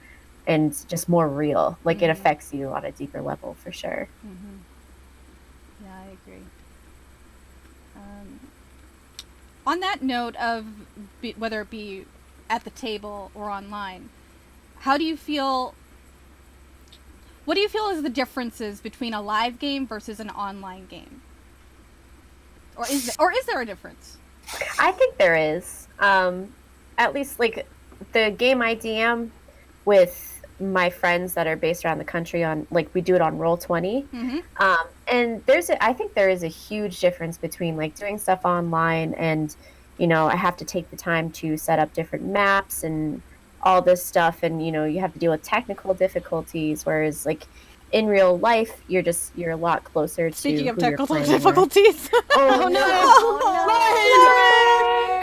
and just more real. Like it affects you on a deeper level for sure. Yeah, I agree. On that note of whether it be at the table or online, how do you feel? What do you feel is the differences between a live game versus an online game? Or is there a difference? I think there is. At least like the game I DM with my friends that are based around the country on, like, we do it on Roll20. And I think there is a huge difference between like doing stuff online and, you know, I have to take the time to set up different maps and all this stuff, and you know, you have to deal with technical difficulties, whereas like in real life you're a lot closer to Speaking of who you're technical playing difficulties. Oh no.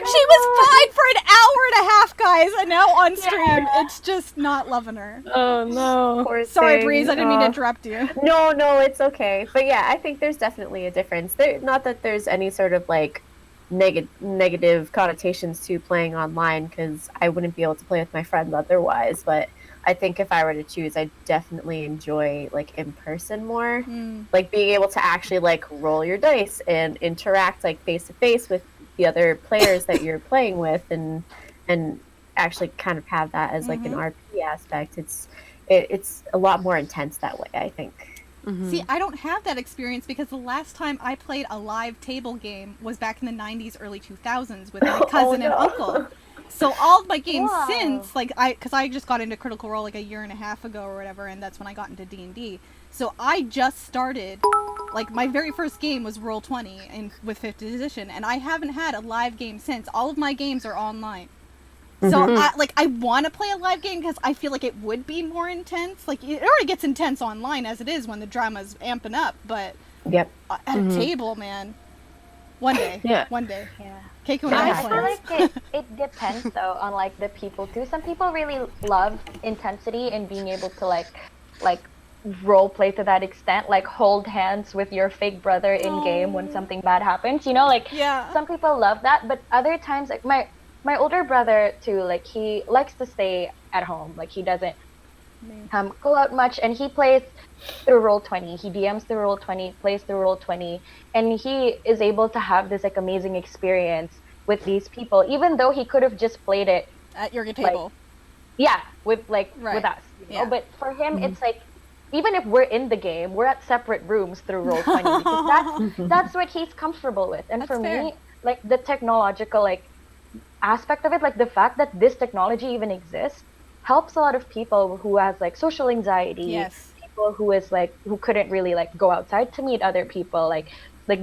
She was fine for an hour and a half, guys, and now on stream, it's just not loving her. Oh no. Poor Sorry, thing. Breeze, I didn't mean to interrupt you. No, it's okay. But yeah, I think there's definitely a difference. Not that there's any sort of like negative connotations to playing online, because I wouldn't be able to play with my friends otherwise. But I think if I were to choose, I definitely enjoy like in person more, like being able to actually like roll your dice and interact like face to face with the other players that you're playing with, and actually kind of have that as like an RP aspect. It's a lot more intense that way, I think. See, I don't have that experience because the last time I played a live table game was back in the 90s, early 2000s with my cousin and uncle. So all of my games since, like, because I just got into Critical Role like a year and a half ago or whatever, and that's when I got into D&D. So I just started, like, my very first game was Roll20 with 5th edition, and I haven't had a live game since. All of my games are online. So, I want to play a live game because I feel like it would be more intense. Like, it already gets intense online as it is when the drama's amping up, but at a table, man. One day. One day. Yeah. Keiko and I I feel like it depends, though, on, like, the people, too. Some people really love intensity and being able to, like role play to that extent, like hold hands with your fake brother in game when something bad happens, you know, like some people love that, but other times, like my older brother too, like he likes to stay at home, like he doesn't go out much, and he plays through Roll20. He DMs through Roll20, plays through Roll20, and he is able to have this like amazing experience with these people, even though he could have just played it at your table. With us, you know? But for him, it's like, even if we're in the game, we're at separate rooms through Roll20 because that's what he's comfortable with. And for me, like the technological like aspect of it, like the fact that this technology even exists, helps a lot of people who has like social anxiety, people who couldn't really like go outside to meet other people, like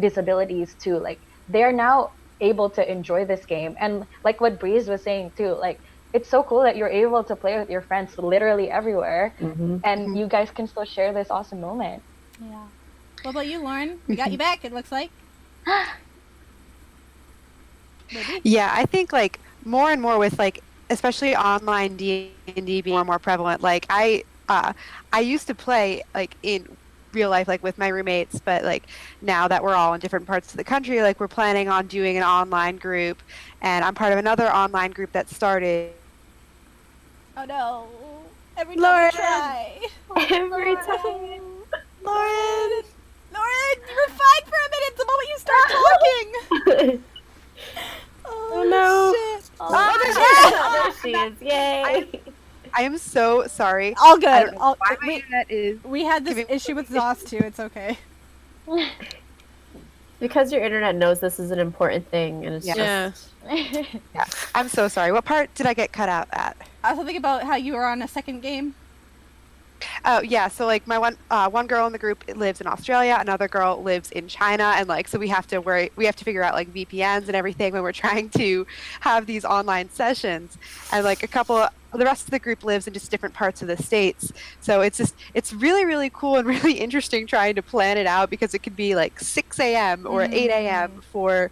disabilities too, like they're now able to enjoy this game. And like what Breeze was saying too, like it's so cool that you're able to play with your friends literally everywhere, and you guys can still share this awesome moment. Yeah. What about you, Lauren? We got you back, it looks like. Maybe? Yeah, I think like more and more with like, especially online D&D being more and more prevalent. Like I used to play like in real life, like with my roommates, but like now that we're all in different parts of the country, like we're planning on doing an online group, and I'm part of another online group that started. Oh no! Every time we try. Every time. Lauren, you were fine for a minute the moment you start talking. Oh no! Shit. There she is! Yay! I am so sorry. All good. I don't know why my internet is. We had this issue with Zoss too. It's okay. Because your internet knows this is an important thing, and it's just... Yeah. I'm so sorry. What part did I get cut out at? Something about how you were on a second game. Oh yeah, so like my one girl in the group lives in Australia, another girl lives in China, and like so we have to figure out like VPNs and everything when we're trying to have these online sessions, and like the rest of the group lives in just different parts of the states. So it's really really cool and really interesting trying to plan it out because it could be like 6 a.m. or 8 a.m. for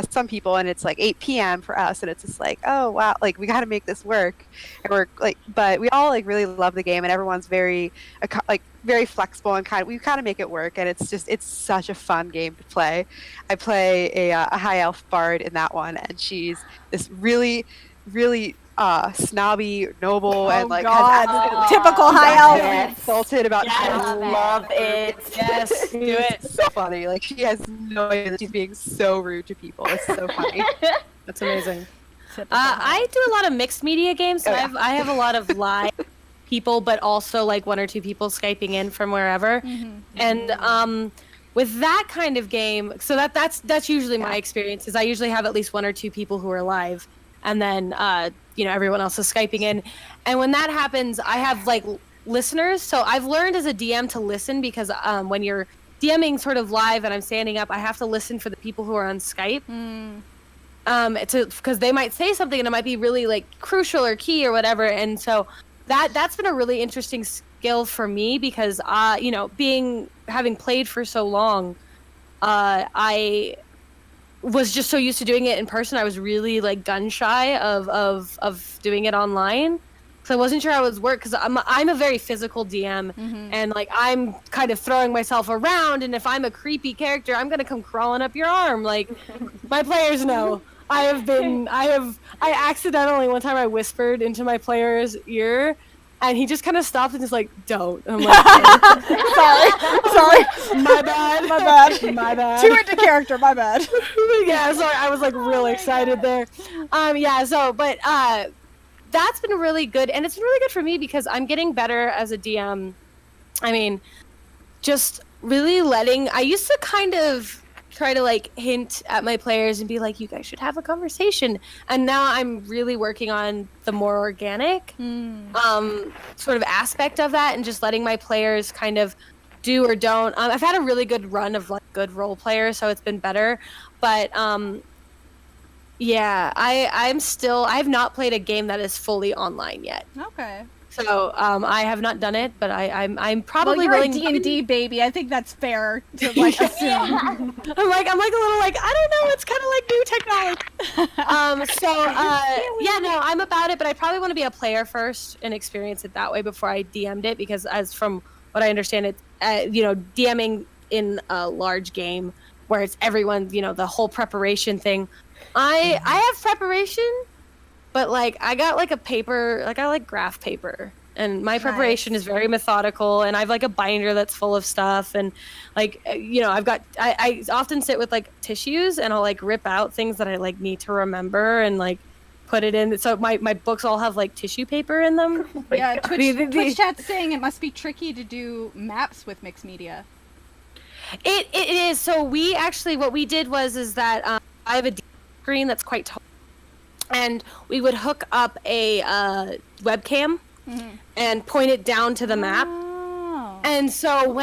some people, and it's like 8 p.m. for us, and it's just like, oh wow, like we got to make this work, and we're like, but we all like really love the game, and everyone's very very flexible and we kind of make it work, and it's such a fun game to play. I play a high elf bard in that one, and she's this really really snobby noble and like has typical high elf. Yes. Insulted about I love it. Yes, do it. It's so funny. Like she has no idea that she's being so rude to people. It's so funny. That's amazing. I do a lot of mixed media games. So I have a lot of live people, but also like 1 or 2 people Skyping in from wherever. And with that kind of game, so that's usually my experience. Is I usually have at least 1 or 2 people who are live, and then everyone else is Skyping in. And when that happens, I have like listeners. So I've learned as a DM to listen because when you're DMing sort of live and I'm standing up, I have to listen for the people who are on Skype. Because they might say something and it might be really like crucial or key or whatever. And so that's been a really interesting skill for me because having played for so long, I was just so used to doing it in person. I was really like gun shy of doing it online. So I wasn't sure how it would work because I'm a very physical DM, and like I'm kind of throwing myself around, and if I'm a creepy character, I'm gonna come crawling up your arm. Like my players know. I accidentally one time I whispered into my player's ear, and he just kind of stopped and just like, don't. And I'm like, sorry, my bad. Too into character, my bad. Yeah, sorry, I was like really excited there. That's been really good, and it's been really good for me because I'm getting better as a DM. I mean, just really I used to kind of try to like hint at my players and be like, you guys should have a conversation, and now I'm really working on the more organic sort of aspect of that and just letting my players kind of do or don't. I've had a really good run of like good role players, so it's been better, but I have not played a game that is fully online yet. Okay. So I have not done it, but I'm probably you're willing. a D&D baby. I think that's fair to like assume. I'm like a little like, I don't know. It's kind of like new technology. I'm about it, but I probably want to be a player first and experience it that way before I DM'd it, because as from what I understand, it DMing in a large game where it's everyone, the whole preparation thing. I have preparation. But like I got like a paper, like I like graph paper, and my preparation is very methodical, and I have like a binder that's full of stuff, and like I often sit with like tissues, and I'll like rip out things that I like need to remember and like put it in. So my books all have like tissue paper in them. Yeah, Twitch chat's saying it must be tricky to do maps with mixed media. It is. So we actually what we did is that I have a screen that's quite tall. And we would hook up a webcam and point it down to the map. Oh. And so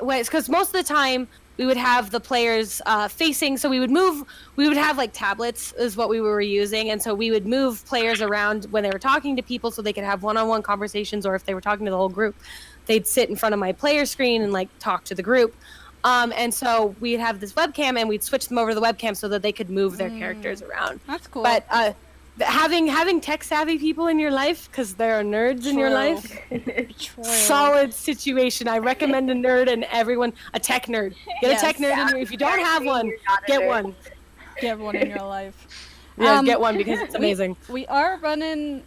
because most of the time we would have the players facing, so we would have like tablets is what we were using. And so we would move players around when they were talking to people so they could have one-on-one conversations, or if they were talking to the whole group, they'd sit in front of my player screen and like talk to the group. And so we'd have this webcam, and we'd switch them over to the webcam so that they could move their characters around. That's cool. But having tech savvy people in your life, because there are nerds in your life, solid situation. I recommend a nerd and a tech nerd. Get a tech nerd in here. If you don't have one, get one. Get one in your life. Yeah, get one because it's amazing. We are running.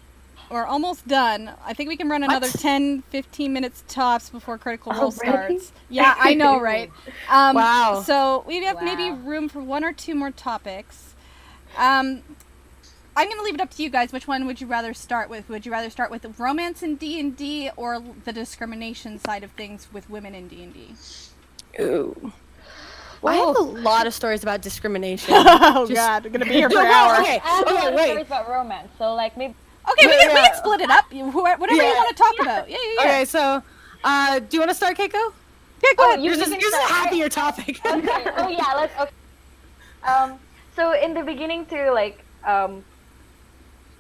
We're almost done. I think we can run another 10-15 minutes tops before Critical Role starts. Yeah, I know, right? Wow. So we have maybe room for 1 or 2 more topics. I'm going to leave it up to you guys. Which one would you rather start with? Would you rather start with the romance in D&D or the discrimination side of things with women in D&D? Ooh. Well, I have a lot of stories about discrimination. God, we're going to be here for hours. I have a lot of stories about romance, so like maybe... Okay, we can split it up. Whatever you want to talk about. Yeah. Okay, so Do you want to start, Keiko? Yeah, go ahead. Yours is a happier topic. Okay. Oh yeah, let's. Okay. So in the beginning too, like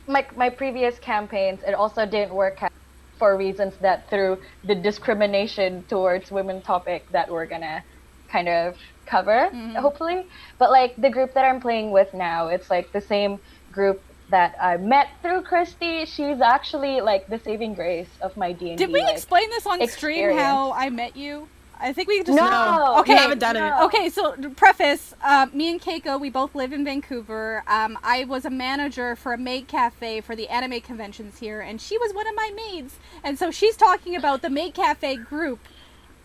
my previous campaigns, it also didn't work out for reasons that through the discrimination towards women topic that we're gonna kind of cover, hopefully. But like the group that I'm playing with now, it's like the same group that I met through Christy. She's actually like the saving grace of my D&D. Did we like, explain this on stream how I met you? I think we just No, Okay, we haven't done it. Okay, so preface: me and Keiko, we both live in Vancouver. I was a manager for a maid cafe for the anime conventions here, and she was one of my maids. And so she's talking about the maid cafe group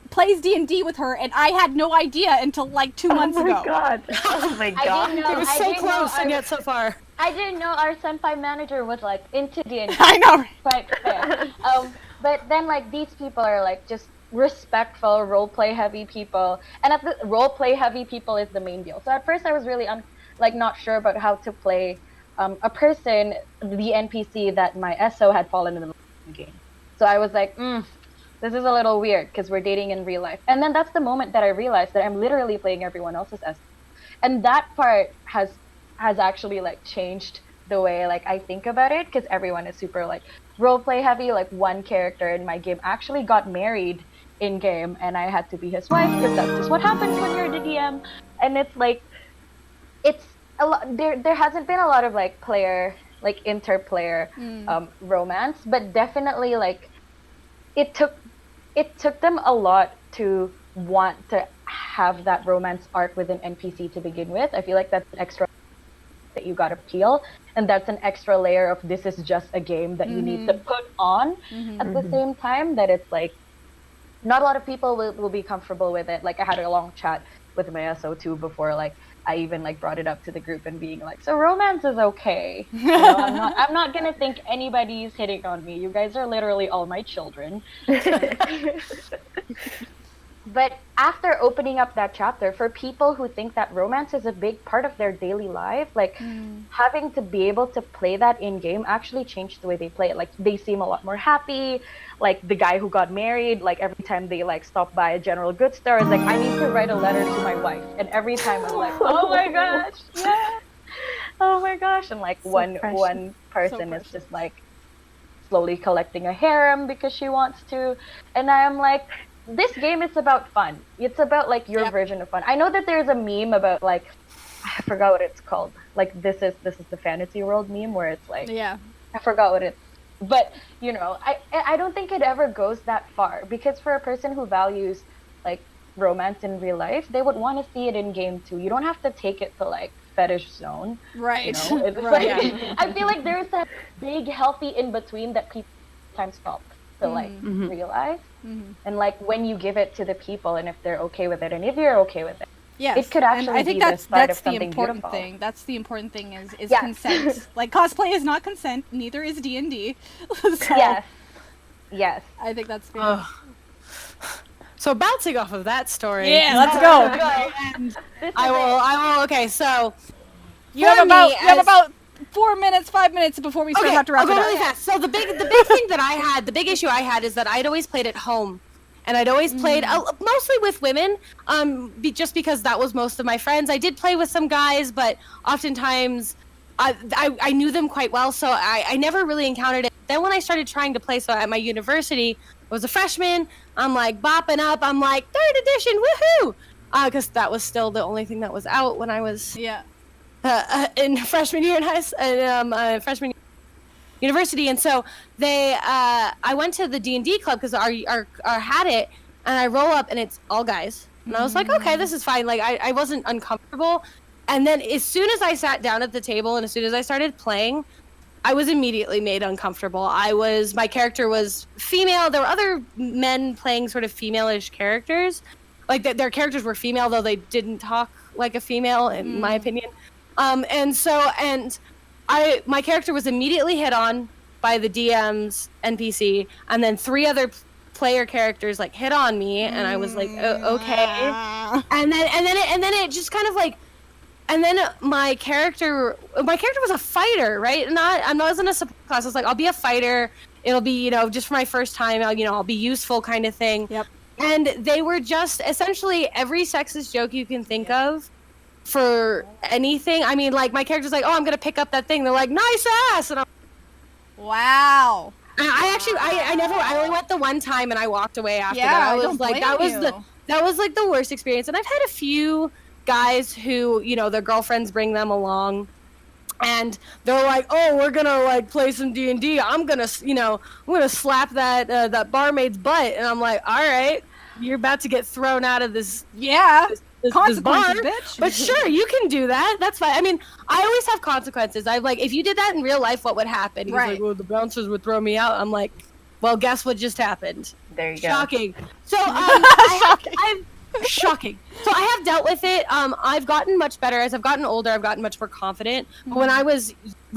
plays D&D with her, and I had no idea until like 2 months ago. Oh my god! I didn't know, It was so close and yet so far. I didn't know our senpai manager was like into D&D. I know. Quite fair. But then like these people are like just respectful, roleplay heavy people, and at the roleplay heavy people is the main deal. So at first I was really not sure about how to play a person, the NPC that my SO had fallen in the game. So I was like, this is a little weird because we're dating in real life. And then that's the moment that I realized that I'm literally playing everyone else's SO, and that part has actually like changed the way like I think about it, because everyone is super like roleplay heavy. Like one character in my game actually got married in game, and I had to be his wife because that's just what happens when you're the DM. And it's like, it's a lot. There hasn't been a lot of like interplayer romance, but definitely like it took them a lot to want to have that romance arc with an NPC to begin with. I feel like that's an extra that you gotta peel, and that's an extra layer of this is just a game that you need to put on at the same time that it's like not a lot of people will be comfortable with it. Like I had a long chat with my SO2 before like I even like brought it up to the group and being like, so romance is okay. You know, I'm not gonna think anybody's hitting on me. You guys are literally all my children. But after opening up that chapter, for people who think that romance is a big part of their daily life, like having to be able to play that in game actually changed the way they play it. Like they seem a lot more happy. Like the guy who got married, like every time they like stop by a general goods store, is like, I need to write a letter to my wife. And every time I'm like, oh my gosh, yeah, oh my gosh. And like one person is just like slowly collecting a harem because she wants to, and I am like, this game is about fun. It's about like your version of fun. I know that there's a meme about like, I forgot what it's called. Like this is the fantasy world meme where it's like, I forgot what it's, but you know, I don't think it ever goes that far, because for a person who values like romance in real life, they would want to see it in game too. You don't have to take it to like fetish zone, right? You know? It's like, I feel like there's that big healthy in between that people sometimes stop to like realize. And like when you give it to the people, and if they're okay with it, and if you're okay with it, it could actually and I think be that's the important beautiful. thing. That's the important thing is consent. Like cosplay is not consent, neither is D&D. So, yes. I think that's beautiful. So bouncing off of that story, let's go. I will. Okay, so you have about 4 minutes, 5 minutes before we have to wrap it up. Really fast. So the big thing that I had, the big issue I had is that I'd always played at home, and I'd always played mostly with women, just because that was most of my friends. I did play with some guys, but oftentimes I knew them quite well, so I never really encountered it. Then when I started trying to play, so at my university, I was a freshman. I'm like bopping up. I'm like 3rd edition, woohoo! Because that was still the only thing that was out when I was in freshman year in freshman university. And so I went to the D&D club because our had it, and I roll up and it's all guys, and I was like, okay, this is fine. Like I wasn't uncomfortable. And then as soon as I sat down at the table and as soon as I started playing, I was immediately made uncomfortable. My character was female. There were other men playing sort of female-ish characters, like their characters were female, though they didn't talk like a female, in my opinion. My character was immediately hit on by the DM's NPC, and then 3 other player characters like hit on me, and I was like, oh, okay. And then it just kind of like, and then my character was a fighter, right? I wasn't a support class. I was like, I'll be a fighter, it'll be, just for my first time, I'll be useful kind of thing. Yep. And they were just essentially every sexist joke you can think of for anything. I mean, like, my character's like, oh, I'm going to pick up that thing. They're like, nice ass. And Wow. I only went the one time and I walked away after that. I was like, that was like the worst experience. And I've had a few guys who, their girlfriends bring them along and they're like, oh, we're gonna like play some D&D. I'm gonna slap that barmaid's butt. And I'm like, all right, you're about to get thrown out of this. Yeah. This Consequences, bar, bitch. but sure, you can do that. That's fine. I mean, I always have consequences. I'm like, if you did that in real life, what would happen? He's like, well, the bouncers would throw me out. I'm like, well, guess what just happened? There you go. Shocking. So, shocking. So I have dealt with it. I've gotten much better as I've gotten older. I've gotten much more confident. But when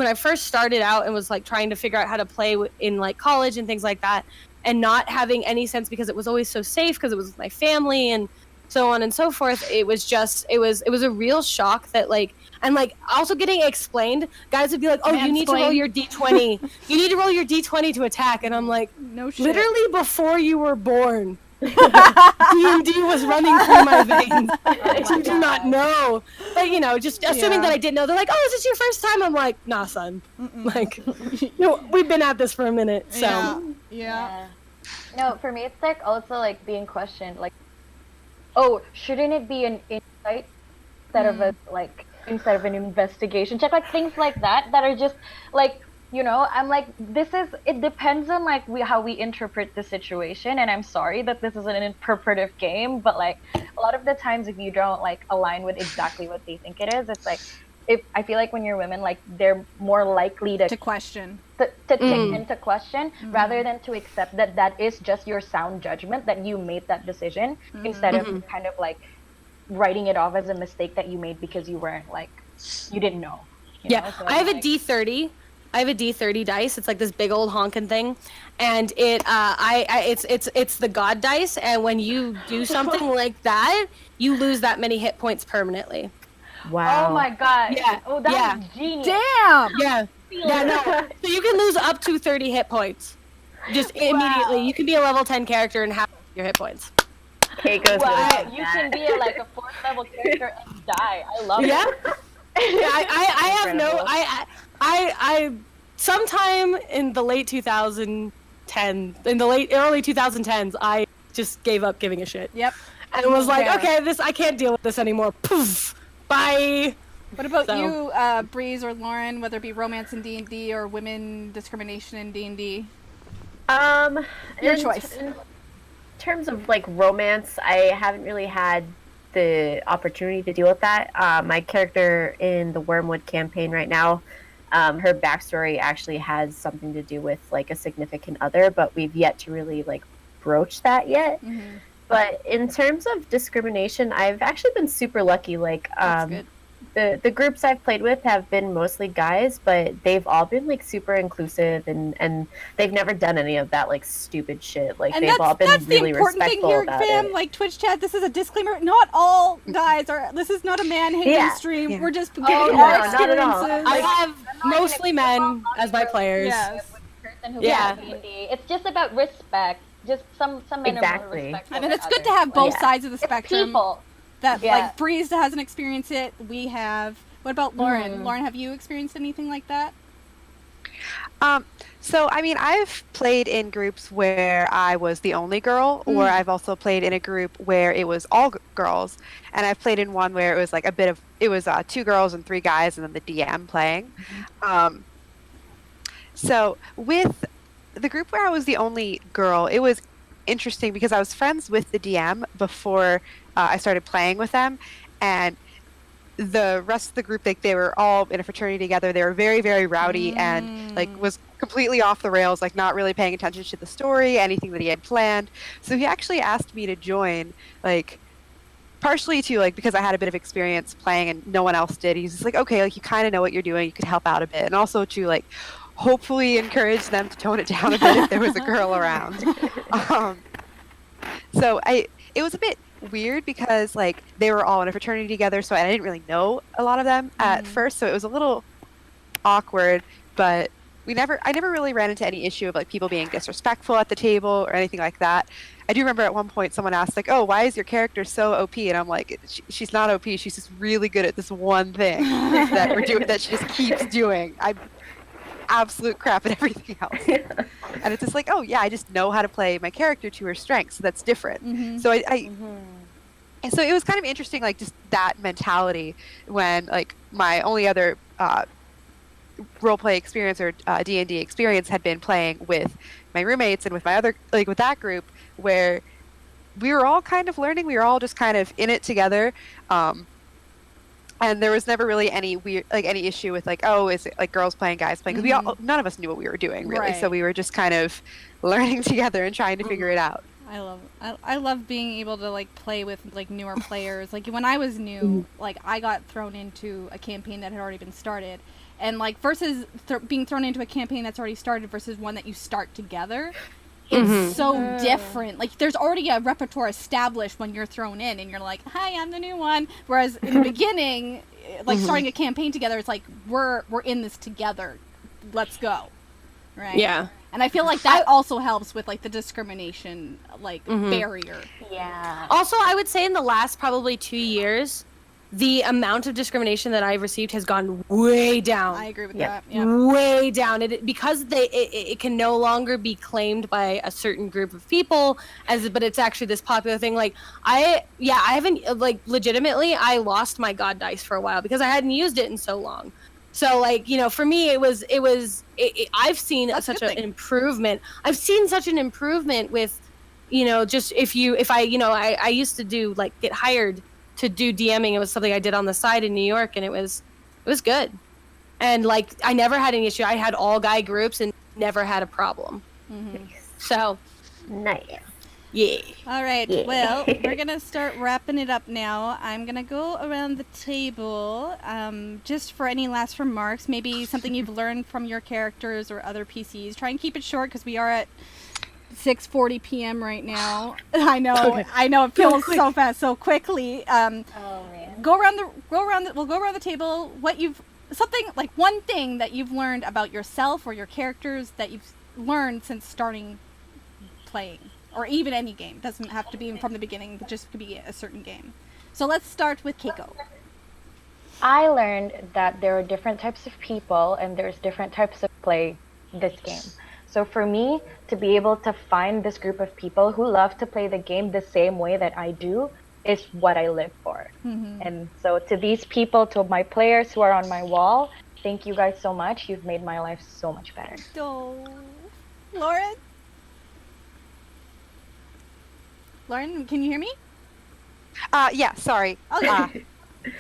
I first started out and was like trying to figure out how to play in like college and things like that, and not having any sense because it was always so safe because it was with my family and so on and so forth, it was a real shock that like, and like also getting explained, guys would be like, oh, you need to roll your d20. You need to roll your d20 to attack. And I'm like, no shit. Literally before you were born, D&D was running through my veins. You do not know. But just assuming that I didn't know, they're like, oh, is this your first time? I'm like, nah, son. Like, we've been at this for a minute, so. Yeah. No, for me, it's like also like being questioned, like, oh, shouldn't it be an insight instead of an investigation check? Like things like that are just like, I'm like, it depends on like how we interpret the situation. And I'm sorry that this is an interpretive game, but like a lot of the times if you don't like align with exactly what they think it is, it's like, I feel like when you're women, like they're more likely to question, to take into question rather than to accept that is just your sound judgment that you made that decision instead of kind of like writing it off as a mistake that you made because you weren't like you didn't know. So I have a D30. I have a D30 dice. It's like this big old honking thing, and it's the god dice. And when you do something like that, you lose that many hit points permanently. Wow. Oh my god. Yeah. Oh, that's genius. Damn. Yeah. No. So you can lose up to 30 hit points. Just immediately. You can be a level 10 character and have your hit points. Keiko's You can be like a 4th level character and die. I love it. Yeah. I have no. I sometime in the late 2010, in the early 2010s, I just gave up giving a shit. Yep. And was like, okay, I can't deal with this anymore. Poof. Bye. What about you, Breeze or Lauren, whether it be romance in D&D or women discrimination in D&D? Your choice. In terms of like romance, I haven't really had the opportunity to deal with that. My character in the Wyrmwood campaign right now, her backstory actually has something to do with like a significant other, but we've yet to really like broach that yet. But in terms of discrimination, I've actually been super lucky. Like, the groups I've played with have been mostly guys, but they've all been like super inclusive and they've never done any of that like stupid shit. Like, they've all been really respectful about it. Like Twitch chat, this is a disclaimer. Not all guys are. This is not a man-hating stream. Yeah. We're just giving our experiences. Not at all. I have mostly men as my players. Yes. It's just about respect. Just some men are more respectful. I mean, it's good to have both sides of the spectrum. People. That like Breeze hasn't experienced it. We have. What about Lauren? Lauren, have you experienced anything like that? So I mean, I've played in groups where I was the only girl, or I've also played in a group where it was all girls, and I've played in one where it was like it was 2 girls and 3 guys, and then the DM playing. So with the group where I was the only girl, it was interesting because I was friends with the DM before I started playing with them, and the rest of the group, like, they were all in a fraternity together. They were very, very rowdy and like was completely off the rails, like not really paying attention to the story, anything that he had planned. So he actually asked me to join, like, partially to like because I had a bit of experience playing and no one else did. He's just like, okay, like, you kind of know what you're doing, you could help out a bit, and also to like hopefully encourage them to tone it down a bit if there was a girl around. So it was a bit weird because like they were all in a fraternity together, so I didn't really know a lot of them at first, so it was a little awkward, but I never really ran into any issue of like people being disrespectful at the table or anything like that. I do remember at one point someone asked like, "Oh, why is your character so OP?" And I'm like, "She's not OP. She's just really good at this one thing that we're doing that she just keeps doing. I'm absolute crap at everything else." And it's just like, "Oh yeah, I just know how to play my character to her strengths. So that's different." So and so it was kind of interesting, like just that mentality when like my only other roleplay experience or D&D experience had been playing with my roommates and with my other like with that group where we were all kind of learning. We were all just kind of in it together, and there was never really any any issue with like, oh, is it like girls playing, guys playing? Because none of us knew what we were doing really, so we were just kind of learning together and trying to figure it out. I love being able to like play with like newer players. Like when I was new, like I got thrown into a campaign that had already been started, and like versus being thrown into a campaign that's already started versus one that you start together. It's so different. Like there's already a repertoire established when you're thrown in and you're like, "Hi, I'm the new one." Whereas in the beginning, like starting a campaign together, it's like we're in this together. Let's go. Right? Yeah. And I feel like that also helps with like the discrimination like barrier. Yeah. Also, I would say in the last probably 2 years, the amount of discrimination that I've received has gone way down. I agree with that. Yeah. Way down. Because it can no longer be claimed by a certain group of people but it's actually this popular thing. Like I haven't like legitimately I lost my god dice for a while because I hadn't used it in so long. So like, you know, for me I've seen such an improvement. I've seen such an improvement with, you know, just I used to do like get hired to do DMing. It was something I did on the side in New York, and it was good. And like I never had any issue. I had all guy groups and never had a problem. So Nice. yeah. All right. Yeah. Well, we're gonna start wrapping it up now. I'm gonna go around the table, just for any last remarks. Maybe something you've learned from your characters or other PCs. Try and keep it short because we are at 6:40 p.m. right now. I know. Okay. I know. It feels so fast, so quickly. Oh man. We'll go around the table. One thing that you've learned about yourself or your characters that you've learned since starting playing, or even any game. Doesn't have to be from the beginning. It just could be a certain game. So let's start with Keiko. I learned that there are different types of people and there's different types of play this game. So for me to be able to find this group of people who love to play the game the same way that I do is what I live for. And so to these people, to my players who are on my wall, thank you guys so much. You've made my life so much better. Oh, Lauren? Lauren, can you hear me? Yeah, sorry. Okay.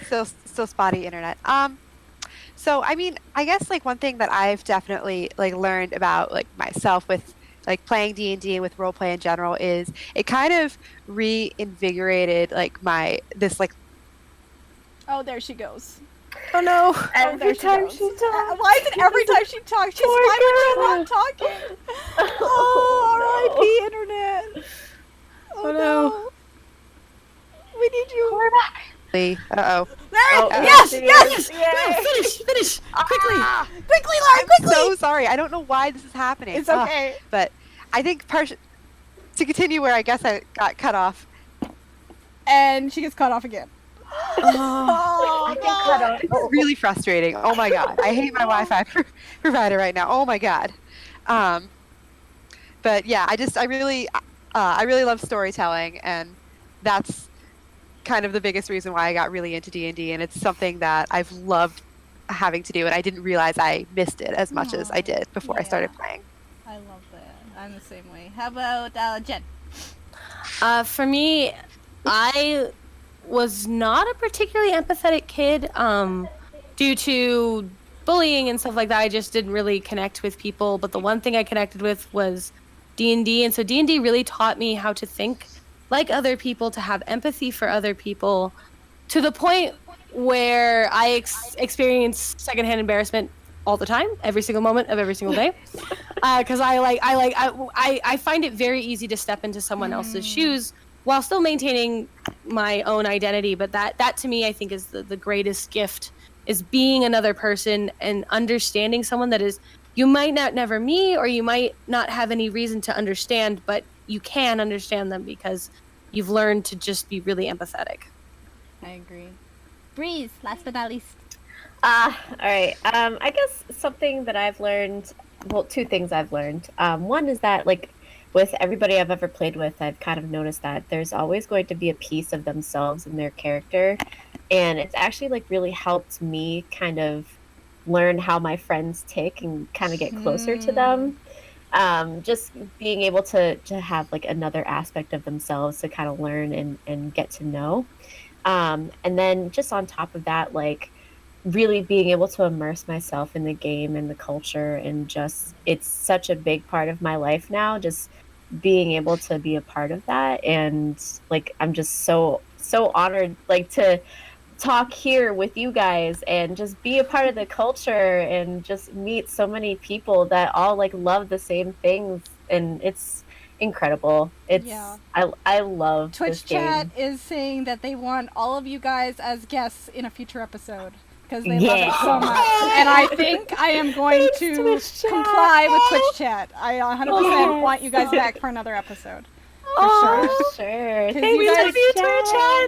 Still spotty internet. So I mean, I guess like one thing that I've definitely like learned about like myself with like playing D&D and with roleplay in general is it kind of reinvigorated like this like. Oh, there she goes. Oh no. Every time she talks. Why is it every time she talks? She's fine when she's not talking. Oh, R.I.P. internet. Oh no. We need you. We're back. Uh-oh. There! Yes! Yes! Finish quickly. Quickly, Lauren, quickly! So sorry. I don't know why this is happening. It's okay. But I think to continue where I guess I got cut off. And she gets cut off again. I get cut off. It's really frustrating. Oh my god. I hate my Wi-Fi provider right now. Oh my god. But yeah, I really love storytelling, and that's kind of the biggest reason why I got really into D&D, and it's something that I've loved having to do, and I didn't realize I missed it as much as I did before I started playing. I love that. I'm the same way. How about Jenn? For me, I was not a particularly empathetic kid. Due to bullying and stuff like that, I just didn't really connect with people. But the one thing I connected with was D&D, and so D&D really taught me how to think like other people, to have empathy for other people, to the point where I experience secondhand embarrassment all the time, every single moment of every single day, because I find it very easy to step into someone else's shoes while still maintaining my own identity. But that to me, I think, is the greatest gift, is being another person and understanding someone that is you might not never meet, or you might not have any reason to understand, but you can understand them because you've learned to just be really empathetic. I agree. Breeze, last but not least. All right. I guess something that I've learned, well, two things I've learned. One is that, like, with everybody I've ever played with, I've kind of noticed that there's always going to be a piece of themselves in their character. And it's actually, like, really helped me kind of learn how my friends tick and kind of get closer to them. Just being able to have, like, another aspect of themselves to kind of learn and get to know. And then just on top of that, like, really being able to immerse myself in the game and the culture, and just, it's such a big part of my life now, just being able to be a part of that. And, like, I'm just so honored, like, to talk here with you guys and just be a part of the culture and just meet so many people that all, like, love the same things, and it's incredible. It's I love Twitch this game. chat is saying that they want all of you guys as guests in a future episode because they love it so much. And I think I am going to comply with Twitch chat. I 100% want you guys back for another episode. For sure.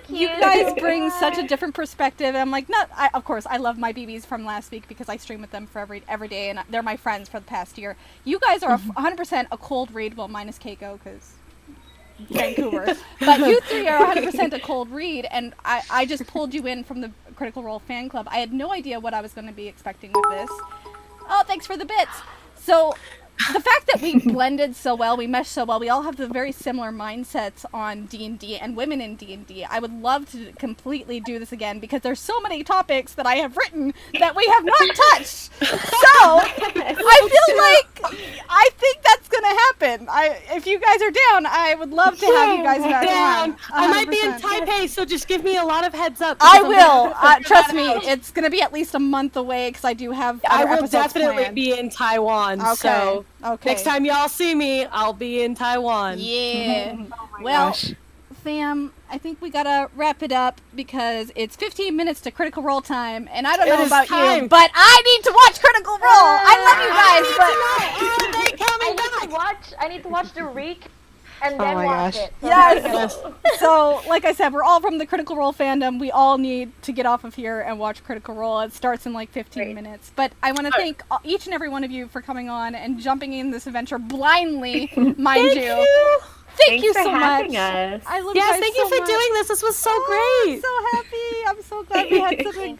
You guys bring such a different perspective. I'm like, of course, I love my BBs from last week because I stream with them for every day, and they're my friends for the past year. You guys are 100% a cold read, well, minus Keiko, because Vancouver. But you three are 100% a cold read, and I just pulled you in from the Critical Role fan club. I had no idea what I was going to be expecting with this. Oh, thanks for the bits. So the fact that we blended so well, we meshed so well, we all have the very similar mindsets on D&D and women in D&D. I would love to completely do this again because there's so many topics that I have written that we have not touched. So I think that's going to happen. If you guys are down, I would love to have you guys back on. I might be in Taipei, so just give me a lot of heads up. I will. Trust me, it's going to be at least a month away because I do have other I will episodes definitely planned. be in Taiwan, so next time y'all see me, I'll be in Taiwan. Yeah. Well, fam, I think we gotta wrap it up because it's 15 minutes to Critical Role time, and I don't know about you, but I need to watch Critical Role. I love you guys, but I need to watch the Reek and then watch it. So yes. So, like I said, we're all from the Critical Role fandom. We all need to get off of here and watch Critical Role. It starts in like 15 minutes. But I want to thank each and every one of you for coming on and jumping in this adventure blindly, mind you. Thank you so much. Us. I love you guys thank so you for much. doing this. This was so great. I'm so happy. I'm so glad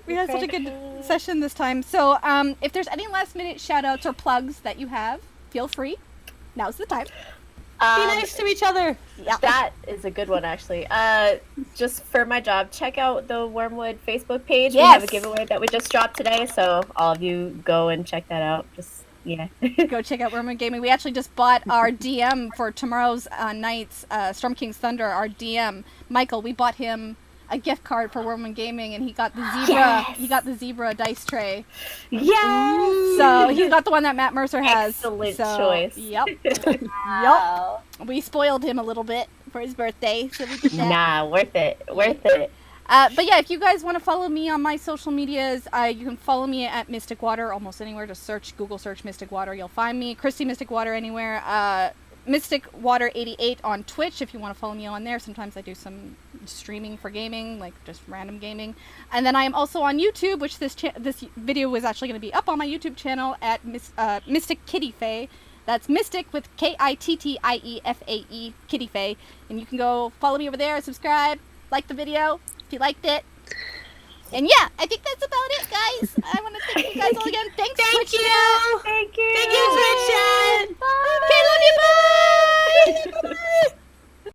we had such a good session this time. So, if there's any last minute shout outs or plugs that you have, feel free. Now's the time. Be nice to each other. Yeah. That is a good one, actually. Just for my job, check out the Wyrmwood Facebook page. Yes. We have a giveaway that we just dropped today, so all of you go and check that out. Go check out Wyrmwood Gaming. We actually just bought our DM for tomorrow's night's Storm King's Thunder. Our DM, Michael, we bought him a gift card for Wyrmwood Gaming, and he got the zebra. Yes. He got the zebra dice tray. Yes. So he got the one that Matt Mercer has. Excellent choice. Yep. Wow. Yep. We spoiled him a little bit for his birthday, so we did that. Nah, worth it. Worth it. But yeah, if you guys want to follow me on my social medias, you can follow me at Mystic Water almost anywhere. Just Google search Mystic Water, you'll find me. Christy Mystic Water anywhere. Mystic Water 88 on Twitch if you want to follow me on there. Sometimes I do some streaming for gaming, like just random gaming. And then I am also on YouTube, which this video was actually going to be up on my YouTube channel at mystickittiefae. That's Mystic with KITTIEFAE, Kittyfae. And you can go follow me over there, subscribe, like the video if you liked it. And yeah, I think that's about it, guys. I want to thank you guys all again. Thanks, Twitch chat. Thank you. Thank you, Twitch chat. Okay, love you. Bye.